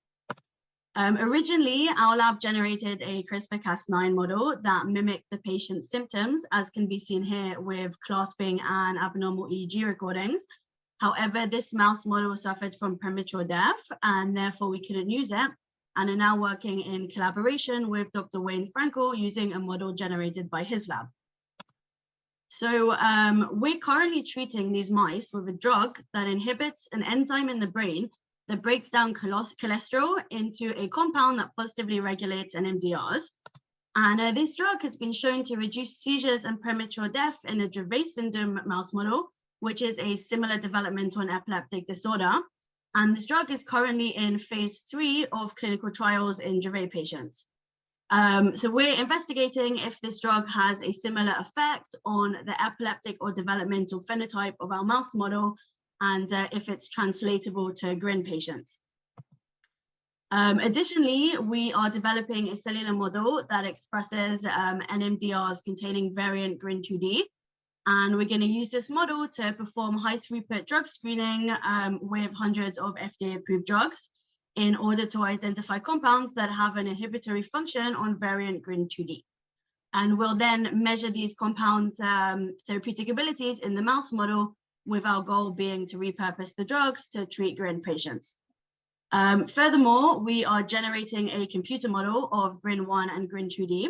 Originally, our lab generated a CRISPR-Cas9 model that mimicked the patient's symptoms, as can be seen here with clasping and abnormal EEG recordings. However, this mouse model suffered from premature death, and therefore we couldn't use it, and are now working in collaboration with Dr. Wayne Frankel using a model generated by his lab. So we're currently treating these mice with a drug that inhibits an enzyme in the brain that breaks down cholesterol into a compound that positively regulates NMDAs. And this drug has been shown to reduce seizures and premature death in a Dravet syndrome mouse model, which is a similar developmental and epileptic disorder. And this drug is currently in phase 3 of clinical trials in Dravet patients. So we're investigating if this drug has a similar effect on the epileptic or developmental phenotype of our mouse model, and if it's translatable to GRIN patients. Additionally, we are developing a cellular model that expresses NMDRs containing variant GRIN 2D. And we're going to use this model to perform high throughput drug screening with hundreds of FDA approved drugs in order to identify compounds that have an inhibitory function on variant GRIN 2D. And we'll then measure these compounds' therapeutic abilities in the mouse model, with our goal being to repurpose the drugs to treat GRIN patients. Furthermore, we are generating a computer model of GRIN 1 and GRIN 2D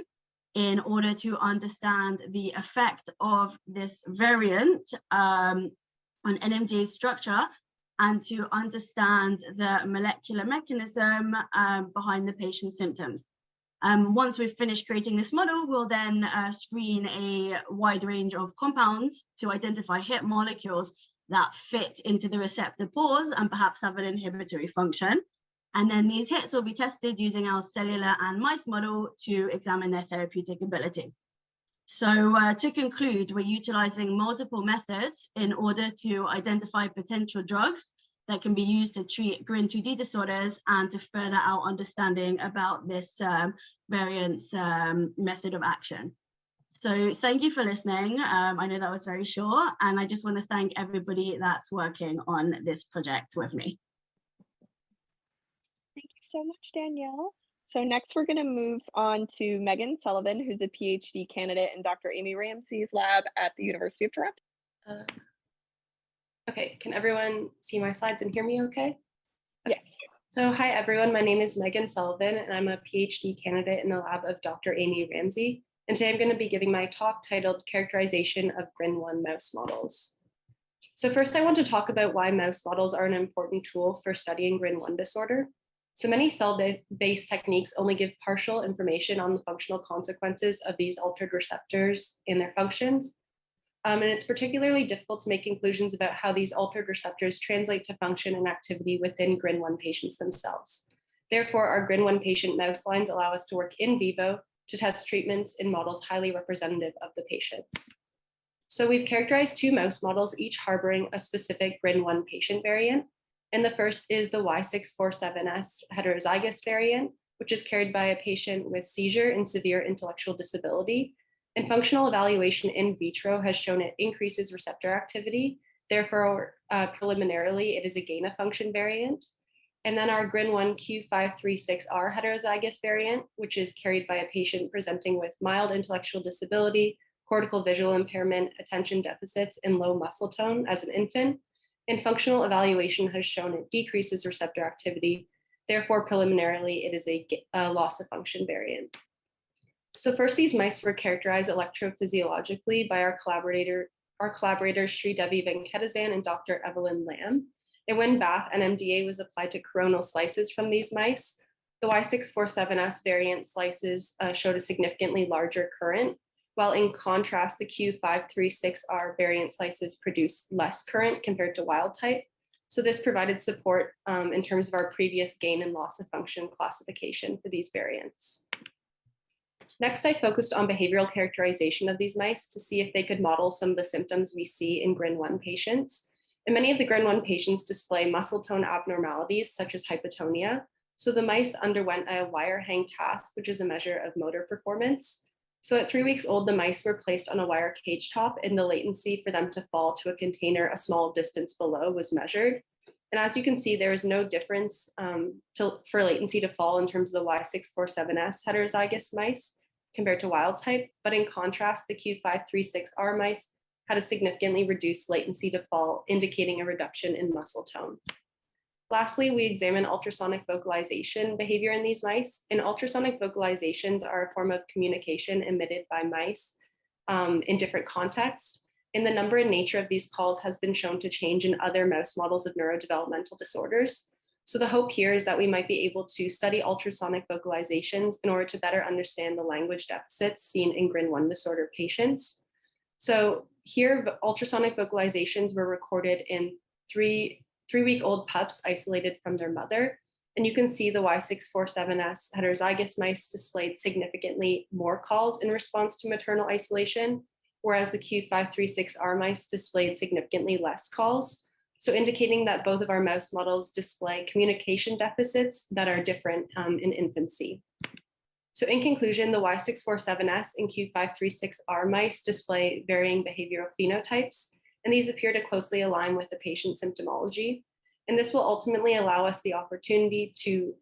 in order to understand the effect of this variant on NMDA structure and to understand the molecular mechanism behind the patient's symptoms. Once we've finished creating this model, we'll then screen a wide range of compounds to identify hit molecules that fit into the receptor pores and perhaps have an inhibitory function. And then these hits will be tested using our cellular and mice model to examine their therapeutic ability. So to conclude, we're utilizing multiple methods in order to identify potential drugs that can be used to treat GRIN 2D disorders and to further our understanding about this variant's method of action. So thank you for listening. I know that was very short, and I just want to thank everybody that's working on this project with me. Thank you so much, Danielle. So next we're going to move on to Megan Sullivan, who's a PhD candidate in Dr. Amy Ramsey's lab at the University of Toronto. Okay, can everyone see my slides and hear me okay? Yes. So hi everyone, my name is Megan Sullivan and I'm a PhD candidate in the lab of Dr. Amy Ramsey. And today I'm going to be giving my talk titled Characterization of GRIN1 Mouse Models. So first I want to talk about why mouse models are an important tool for studying GRIN1 disorder. So many cell-based techniques only give partial information on the functional consequences of these altered receptors and their functions. And it's particularly difficult to make conclusions about how these altered receptors translate to function and activity within GRIN1 patients themselves. Therefore, our GRIN1 patient mouse lines allow us to work in vivo to test treatments in models highly representative of the patients. So we've characterized two mouse models, each harboring a specific GRIN1 patient variant. And the first is the Y647S heterozygous variant, which is carried by a patient with seizure and severe intellectual disability. And functional evaluation in vitro has shown it increases receptor activity. Therefore, preliminarily, it is a gain of function variant. And then our GRIN1 Q536R heterozygous variant, which is carried by a patient presenting with mild intellectual disability, cortical visual impairment, attention deficits, and low muscle tone as an infant. And functional evaluation has shown it decreases receptor activity. Therefore, preliminarily, it is a loss of function variant. So first, these mice were characterized electrophysiologically by our collaborators Sridevi Venkateswaran and Dr. Evelyn Lamb. And when BAF NMDA was applied to coronal slices from these mice, the Y647S variant slices showed a significantly larger current, while in contrast, the Q536R variant slices produced less current compared to wild type. So this provided support in terms of our previous gain and loss of function classification for these variants. Next, I focused on behavioral characterization of these mice to see if they could model some of the symptoms we see in GRIN1 patients. And many of the GRIN1 patients display muscle tone abnormalities such as hypotonia. So the mice underwent a wire hang task, which is a measure of motor performance. So at 3 weeks old, the mice were placed on a wire cage top and the latency for them to fall to a container a small distance below was measured. And as you can see, there is no difference for latency to fall in terms of the Y647S heterozygous mice compared to wild type, but in contrast, the Q536R mice had a significantly reduced latency to fall, indicating a reduction in muscle tone. Lastly, we examine ultrasonic vocalization behavior in these mice, and ultrasonic vocalizations are a form of communication emitted by mice in different contexts. And the number and nature of these calls has been shown to change in other mouse models of neurodevelopmental disorders. So the hope here is that we might be able to study ultrasonic vocalizations in order to better understand the language deficits seen in GRIN1 disorder patients. So here, ultrasonic vocalizations were recorded in three-week-old pups isolated from their mother. And you can see the Y647S heterozygous mice displayed significantly more calls in response to maternal isolation, whereas the Q536R mice displayed significantly less calls. So indicating that both of our mouse models display communication deficits that are different in infancy. So in conclusion, the Y647S and Q536R mice display varying behavioral phenotypes, and these appear to closely align with the patient symptomology. And this will ultimately allow us the opportunity to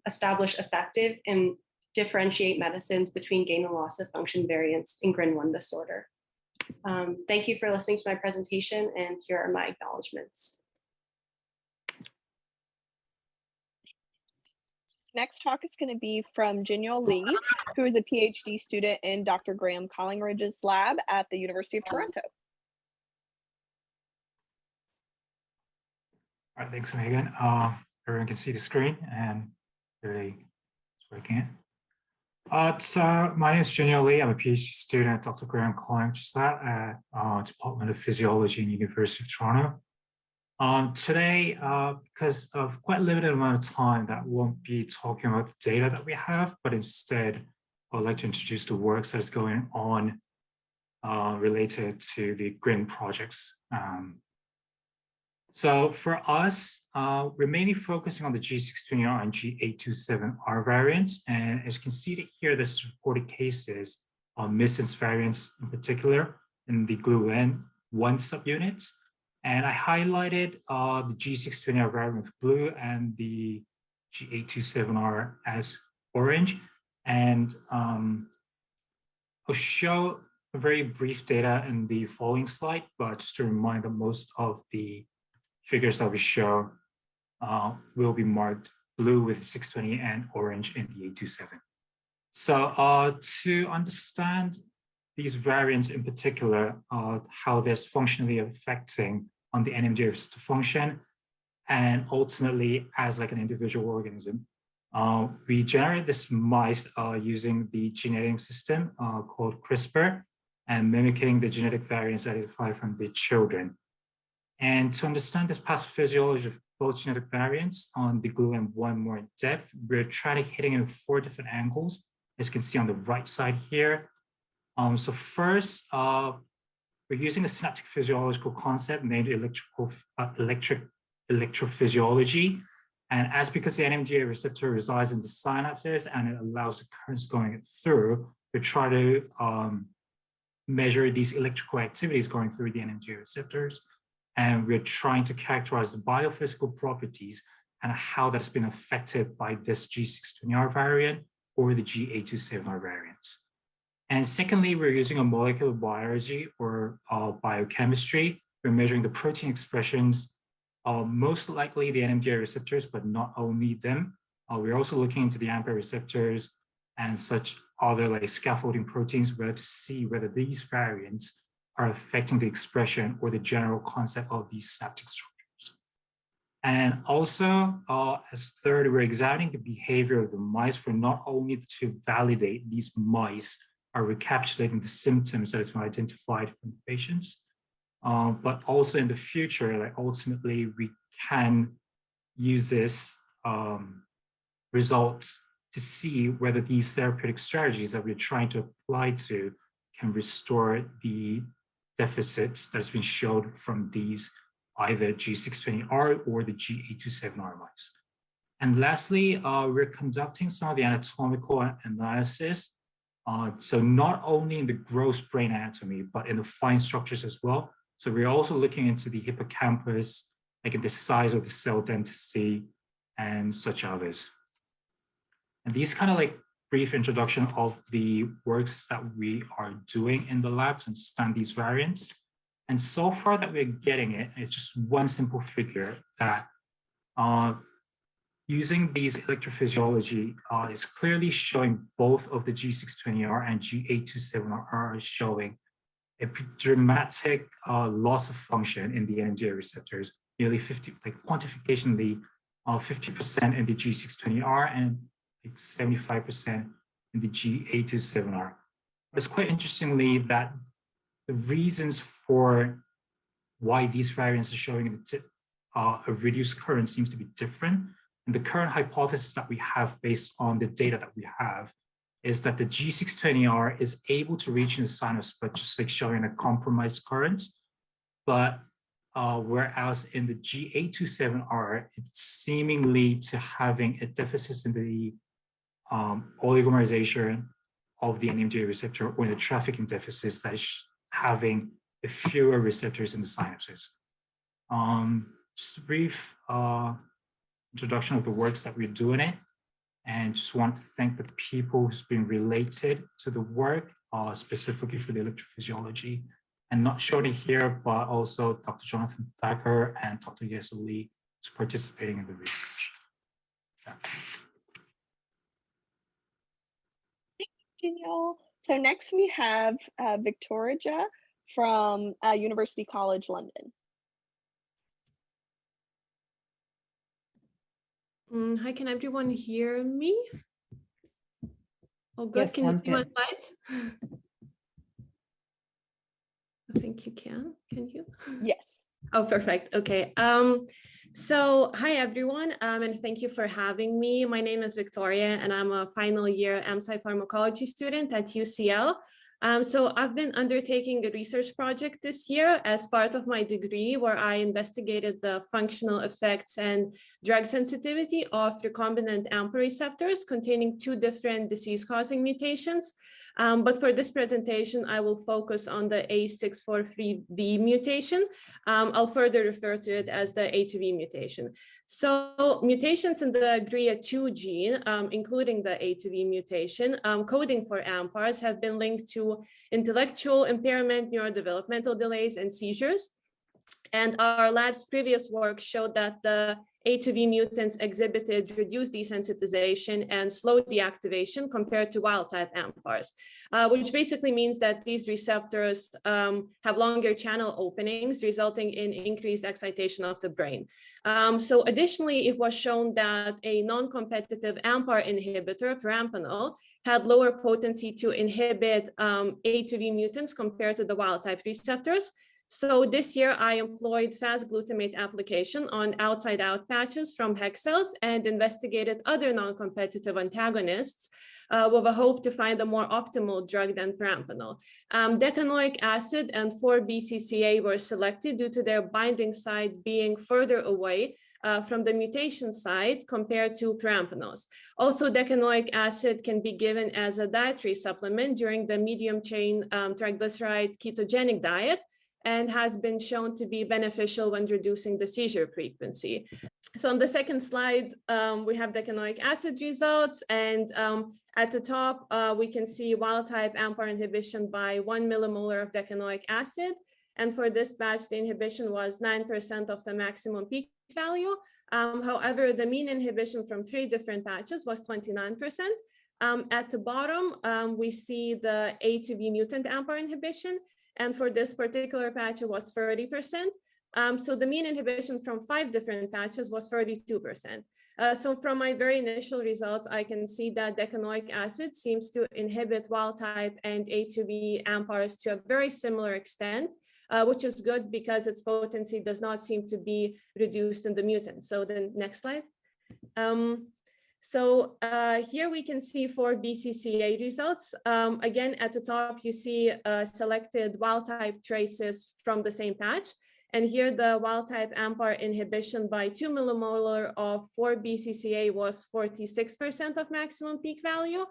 establish effective and differentiate medicines between gain and loss of function variants in GRIN1 disorder. Thank you for listening to my presentation, and here are my acknowledgements. Next talk is going to be from Danielle Lee, who is a PhD student in Dr. Graham Collingridge's lab at the University of Toronto. All right, thanks, Megan. Everyone can see the screen and clearly it's working. So my name is Danielle Lee. I'm a PhD student at Dr. Graham Collingridge's lab at Department of Physiology in University of Toronto. Today, because of quite a limited amount of time, that won't be talking about the data that we have, but instead I'd like to introduce the works that is going on related to the GRIN projects. So for us, we're mainly focusing on the G620R and G827R variants. And as you can see here, there's reported cases of missense variants in particular in the GLUN1 subunits. And I highlighted the G620R variant with blue and the G827R as orange. And I'll show a very brief data in the following slide, but just to remind that most of the figures that we show will be marked blue with 620 and orange in the 827. So to understand these variants in particular, how they're functionally affecting on the Nmga receptor function, and ultimately as like an individual organism, we generate this mice using the gene editing system called CRISPR and mimicking the genetic variants identified from the children. And to understand this pathophysiology of both genetic variants on the GLUN1 more in depth, we're trying to hit it in 4 different angles, as you can see on the right side here. So first, we're using a synaptic physiological concept named electrophysiology. And as because the Nmga receptor resides in the synapses and it allows the currents going through, we try to measure these electrical activities going through the Nmga receptors. And we're trying to characterize the biophysical properties and how that's been affected by this G620R variant or the G827R variants. And secondly, we're using a molecular biology or biochemistry. We're measuring the protein expressions, most likely the Nmga receptors, but not only them. We're also looking into the Nmga receptors and such other like scaffolding proteins to see whether these variants are affecting the expression or the general concept of these synaptic structures. And also, as third, we're examining the behavior of the mice for not only to validate these mice are recapitulating the symptoms that has been identified from the patients, but also in the future, like ultimately we can use this results to see whether these therapeutic strategies that we're trying to apply to can restore the deficits that's been showed from these either G620R or the G827R mice. And lastly, we're conducting some of the anatomical analysis. So not only in the gross brain anatomy, but in the fine structures as well. So we're also looking into the hippocampus, like in the size of the cell density and such others. And these kind of like brief introduction of the works that we are doing in the lab to understand these variants. And so far that we're getting it, it's just one simple figure that using these electrophysiology is clearly showing both of the G620R and G827R are showing a dramatic loss of function in the Nmga receptors, nearly 50, like quantificationally 50% in the G620R and 75% in the G827R. It's quite interestingly that the reasons for why these variants are showing a reduced current seems to be different. And the current hypothesis that we have based on the data that we have is that the G620R is able to reach in the sinus, but just like showing a compromised current. But whereas in the G827R, it's seemingly to having a deficit in the oligomerization of the Nmga receptor, or in the trafficking deficits that is having fewer receptors in the synapses. Just a brief introduction of the works that we're doing it, and just want to thank the people who's been related to the work, specifically for the electrophysiology, and not shown it here, but also Dr. Jonathan Thacker and Dr. Yesa Lee, who's participating in the research. Yeah. Danielle. So next we have Victoria from University College London. Hi, can everyone hear me? Oh, good. Yes, Can you sounds see my good. slides? I think you can. Can you? Yes. Oh, perfect. Okay. So hi, everyone, and thank you for having me. My name is Victoria, and I'm a final year MSci pharmacology student at UCL. So I've been undertaking a research project this year as part of my degree, where I investigated the functional effects and drug sensitivity of recombinant AMPA receptors containing 2 different disease-causing mutations. But for this presentation, I will focus on the A643V mutation. I'll further refer to it as the A2V mutation. So mutations in the GRI2 gene, including the A2V mutation, coding for AMPAs, have been linked to intellectual impairment, neurodevelopmental delays, and seizures. And our lab's previous work showed that the A2V mutants exhibited reduced desensitization and slow deactivation compared to wild-type AMPAs, which basically means that these receptors have longer channel openings, resulting in increased excitation of the brain. So additionally, it was shown that a non-competitive AMPA inhibitor, perampanel, had lower potency to inhibit A2V mutants compared to the wild-type receptors. So this year, I employed fast glutamate application on outside-out patches from HEC cells and investigated other non-competitive antagonists with a hope to find a more optimal drug than perampanel. Decanoic acid and 4-BCCA were selected due to their binding site being further away from the mutation site compared to perampanels. Also, decanoic acid can be given as a dietary supplement during the medium-chain triglyceride ketogenic diet, and has been shown to be beneficial when reducing the seizure frequency. So on the second slide, we have decanoic acid results, and at the top, we can see wild-type AMPA inhibition by 1 millimolar of decanoic acid. And for this batch, the inhibition was 9% of the maximum peak value. However, the mean inhibition from 3 different batches was 29%. At the bottom, we see the A2B mutant AMPA inhibition. And for this particular patch, it was 30%. So the mean inhibition from 5 different patches was 32%. So from my very initial results, I can see that decanoic acid seems to inhibit wild-type and A2B AMPAs to a very similar extent, which is good because its potency does not seem to be reduced in the mutant. So the next slide. So here we can see 4-BCCA results. Again, at the top, you see selected wild-type traces from the same patch. And here the wild-type AMPA inhibition by 2 millimolar of 4-BCCA was 46% of maximum peak value.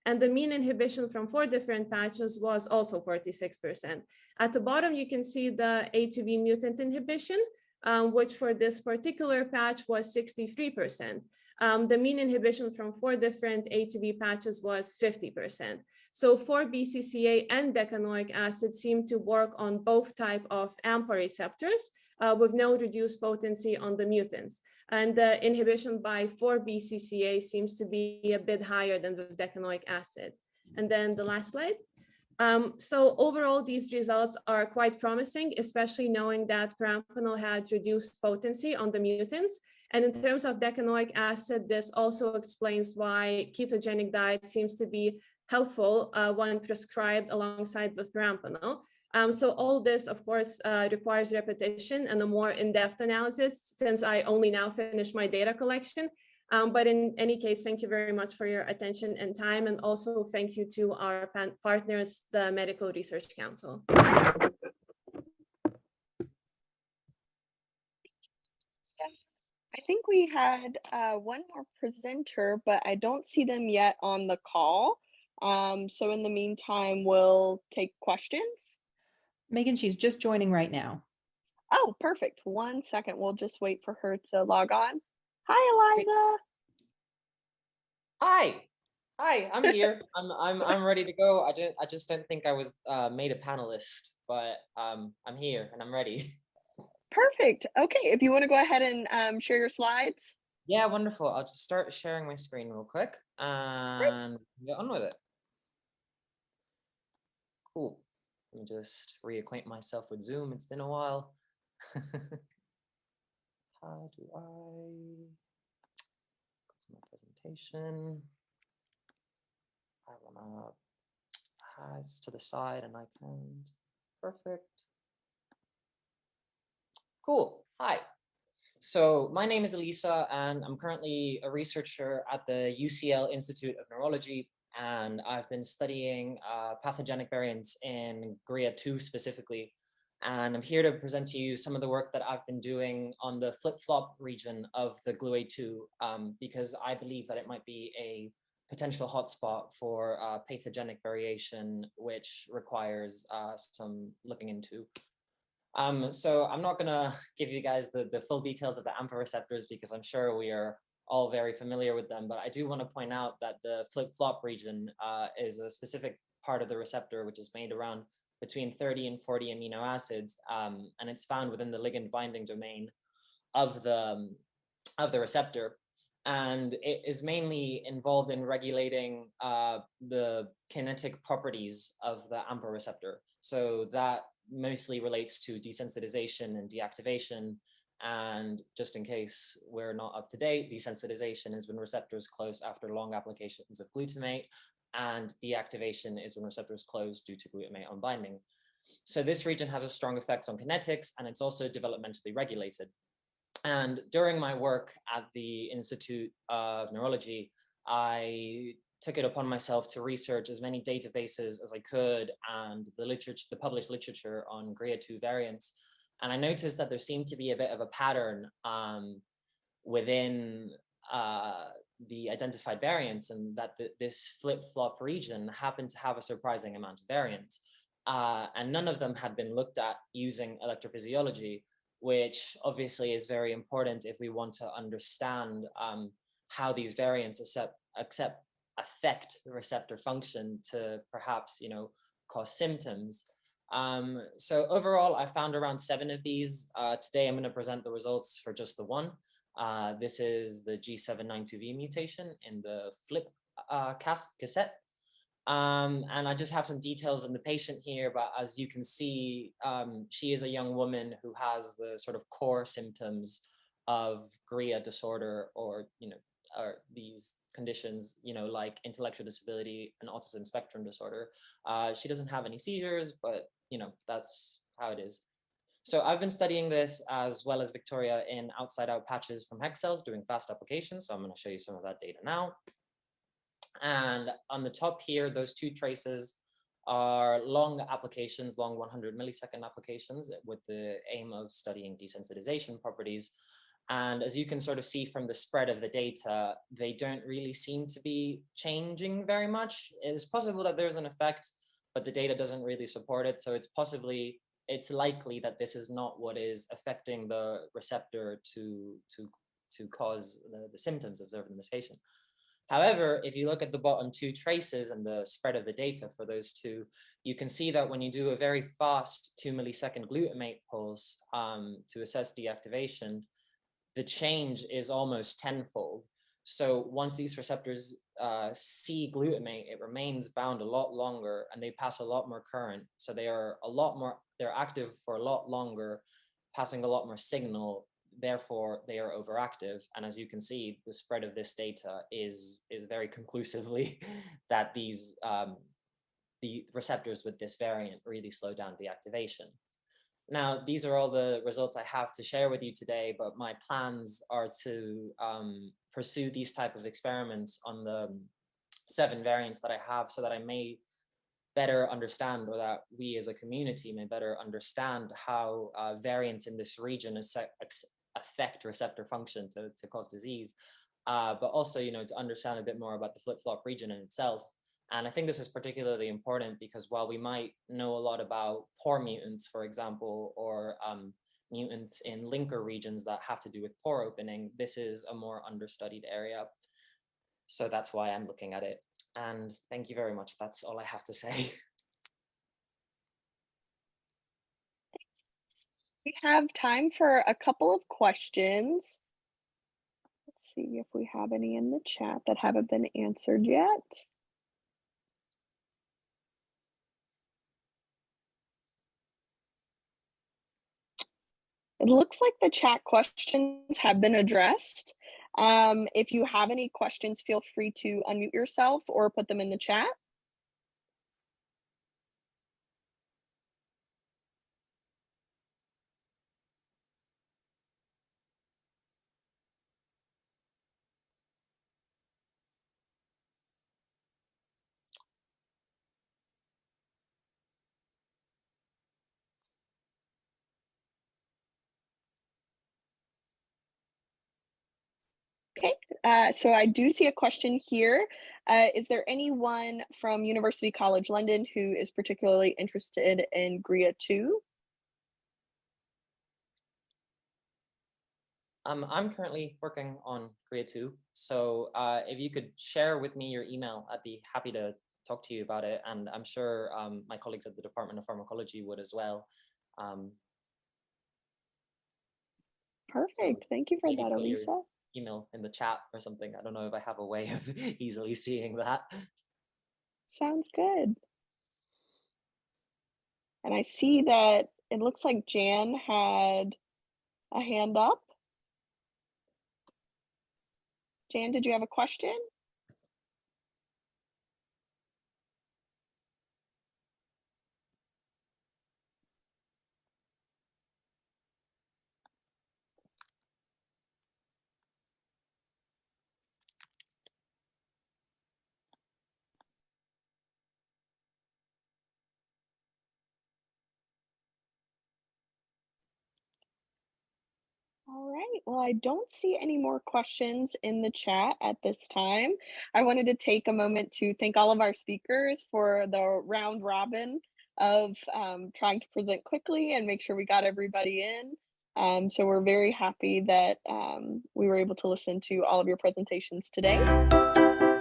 And the mean inhibition from 4 different patches was also 46%. At the bottom, you can see the A2B mutant inhibition, which for this particular patch was 63%. The mean inhibition from 4 different A2B patches was 50%. So 4-BCCA and decanoic acid seem to work on both type of AMPA receptors with no reduced potency on the mutants. And the inhibition by 4-BCCA seems to be a bit higher than with decanoic acid. And then the last slide. So overall, these results are quite promising, especially knowing that perampanel had reduced potency on the mutants. And in terms of decanoic acid, this also explains why ketogenic diet seems to be helpful when prescribed alongside with perampanel. So all this, of course, requires repetition and a more in-depth analysis, since I only now finished my data collection. But in any case, thank you very much for your attention and time. And also thank you to our partners, the Medical Research Council. I think we had one more presenter, but I don't see them yet on the call. So in the meantime, we'll take questions. Megan, she's just joining right now. Oh, perfect. 1 second. We'll just wait for her to log on. Hi, Eliza. Hi, I'm here. I'm ready to go. I just don't think I was made a panelist, but I'm here and I'm ready. Perfect. Okay, if you want to go ahead and share your slides. Yeah, wonderful. I'll just start sharing my screen real quick and get on with it. Cool. Let me just reacquaint myself with Zoom. It's been a while. How do I go to my presentation? I want to hide to the side and I can. Perfect. Cool. Hi. So my name is Elisa, and I'm currently a researcher at the UCL Institute of Neurology, and I've been studying pathogenic variants in GRIA2 specifically. And I'm here to present to you some of the work that I've been doing on the flip-flop region of the GLUA2, because I believe that it might be a potential hotspot for pathogenic variation, which requires some looking into. So I'm not gonna give you guys the full details of the AMPA receptors because I'm sure we are all very familiar with them, but I do want to point out that the flip-flop region is a specific part of the receptor which is made around between 30 and 40 amino acids, and it's found within the ligand binding domain of the receptor, and it is mainly involved in regulating the kinetic properties of the AMPA receptor. So that mostly relates to desensitization and deactivation. And just in case we're not up to date, desensitization is when receptors close after long applications of glutamate, and deactivation is when receptors close due to glutamate unbinding. So this region has a strong effects on kinetics, and it's also developmentally regulated. And during my work at the Institute of Neurology, I took it upon myself to research as many databases as I could and the published literature on GRIA2 variants. And I noticed that there seemed to be a bit of a pattern within the identified variants, and that this flip-flop region happened to have a surprising amount of variants. And none of them had been looked at using electrophysiology, which obviously is very important if we want to understand how these variants affect the receptor function to perhaps, cause symptoms. So overall, I found around 7 of these. Today, I'm going to present the results for just the one. This is the G792V mutation in the flip cassette. And I just have some details on the patient here, but as you can see, she is a young woman who has the sort of core symptoms of GRIA disorder, or these conditions, like intellectual disability and autism spectrum disorder. She doesn't have any seizures, but that's how it is. So I've been studying this as well as Victoria in outside-out patches from HEX cells doing fast applications. So I'm going to show you some of that data now. And on the top here, those 2 traces are long applications, long 100 millisecond applications with the aim of studying desensitization properties. And as you can sort of see from the spread of the data, they don't really seem to be changing very much. It is possible that there's an effect, but the data doesn't really support it. So it's likely that this is not what is affecting the receptor to cause the symptoms observed in this patient. However, if you look at the bottom 2 traces and the spread of the data for those 2, you can see that when you do a very fast 2 millisecond glutamate pulse to assess deactivation, the change is almost tenfold. So once these receptors see glutamate, it remains bound a lot longer and they pass a lot more current. So they're active for a lot longer, passing a lot more signal. Therefore, they are overactive. And as you can see, the spread of this data is very conclusively that the receptors with this variant really slow down deactivation. Now, these are all the results I have to share with you today, but my plans are to pursue these type of experiments on the 7 variants that I have, so that I may better understand, or that we as a community may better understand how variants in this region affect receptor function to cause disease, but also, to understand a bit more about the flip-flop region in itself. And I think this is particularly important because while we might know a lot about pore mutants, for example, or mutants in linker regions that have to do with pore opening, this is a more understudied area. So that's why I'm looking at it. And thank you very much. That's all I have to say. We have time for a couple of questions. Let's see if we have any in the chat that haven't been answered yet. It looks like the chat questions have been addressed. If you have any questions, feel free to unmute yourself or put them in the chat. Okay, so I do see a question here. Is there anyone from University College London who is particularly interested in GRIA2? I'm currently working on GRIA2, so if you could share with me your email, I'd be happy to talk to you about it, and I'm sure my colleagues at the Department of Pharmacology would as well. Perfect, thank you for that, Elisa. Email in the chat or something. I don't know if I have a way of easily seeing that. Sounds good. And I see that it looks like Jan had a hand up. Jan, did you have a question? All right, well, I don't see any more questions in the chat at this time. I wanted to take a moment to thank all of our speakers for the round robin of trying to present quickly and make sure we got everybody in. So we're very happy that we were able to listen to all of your presentations today.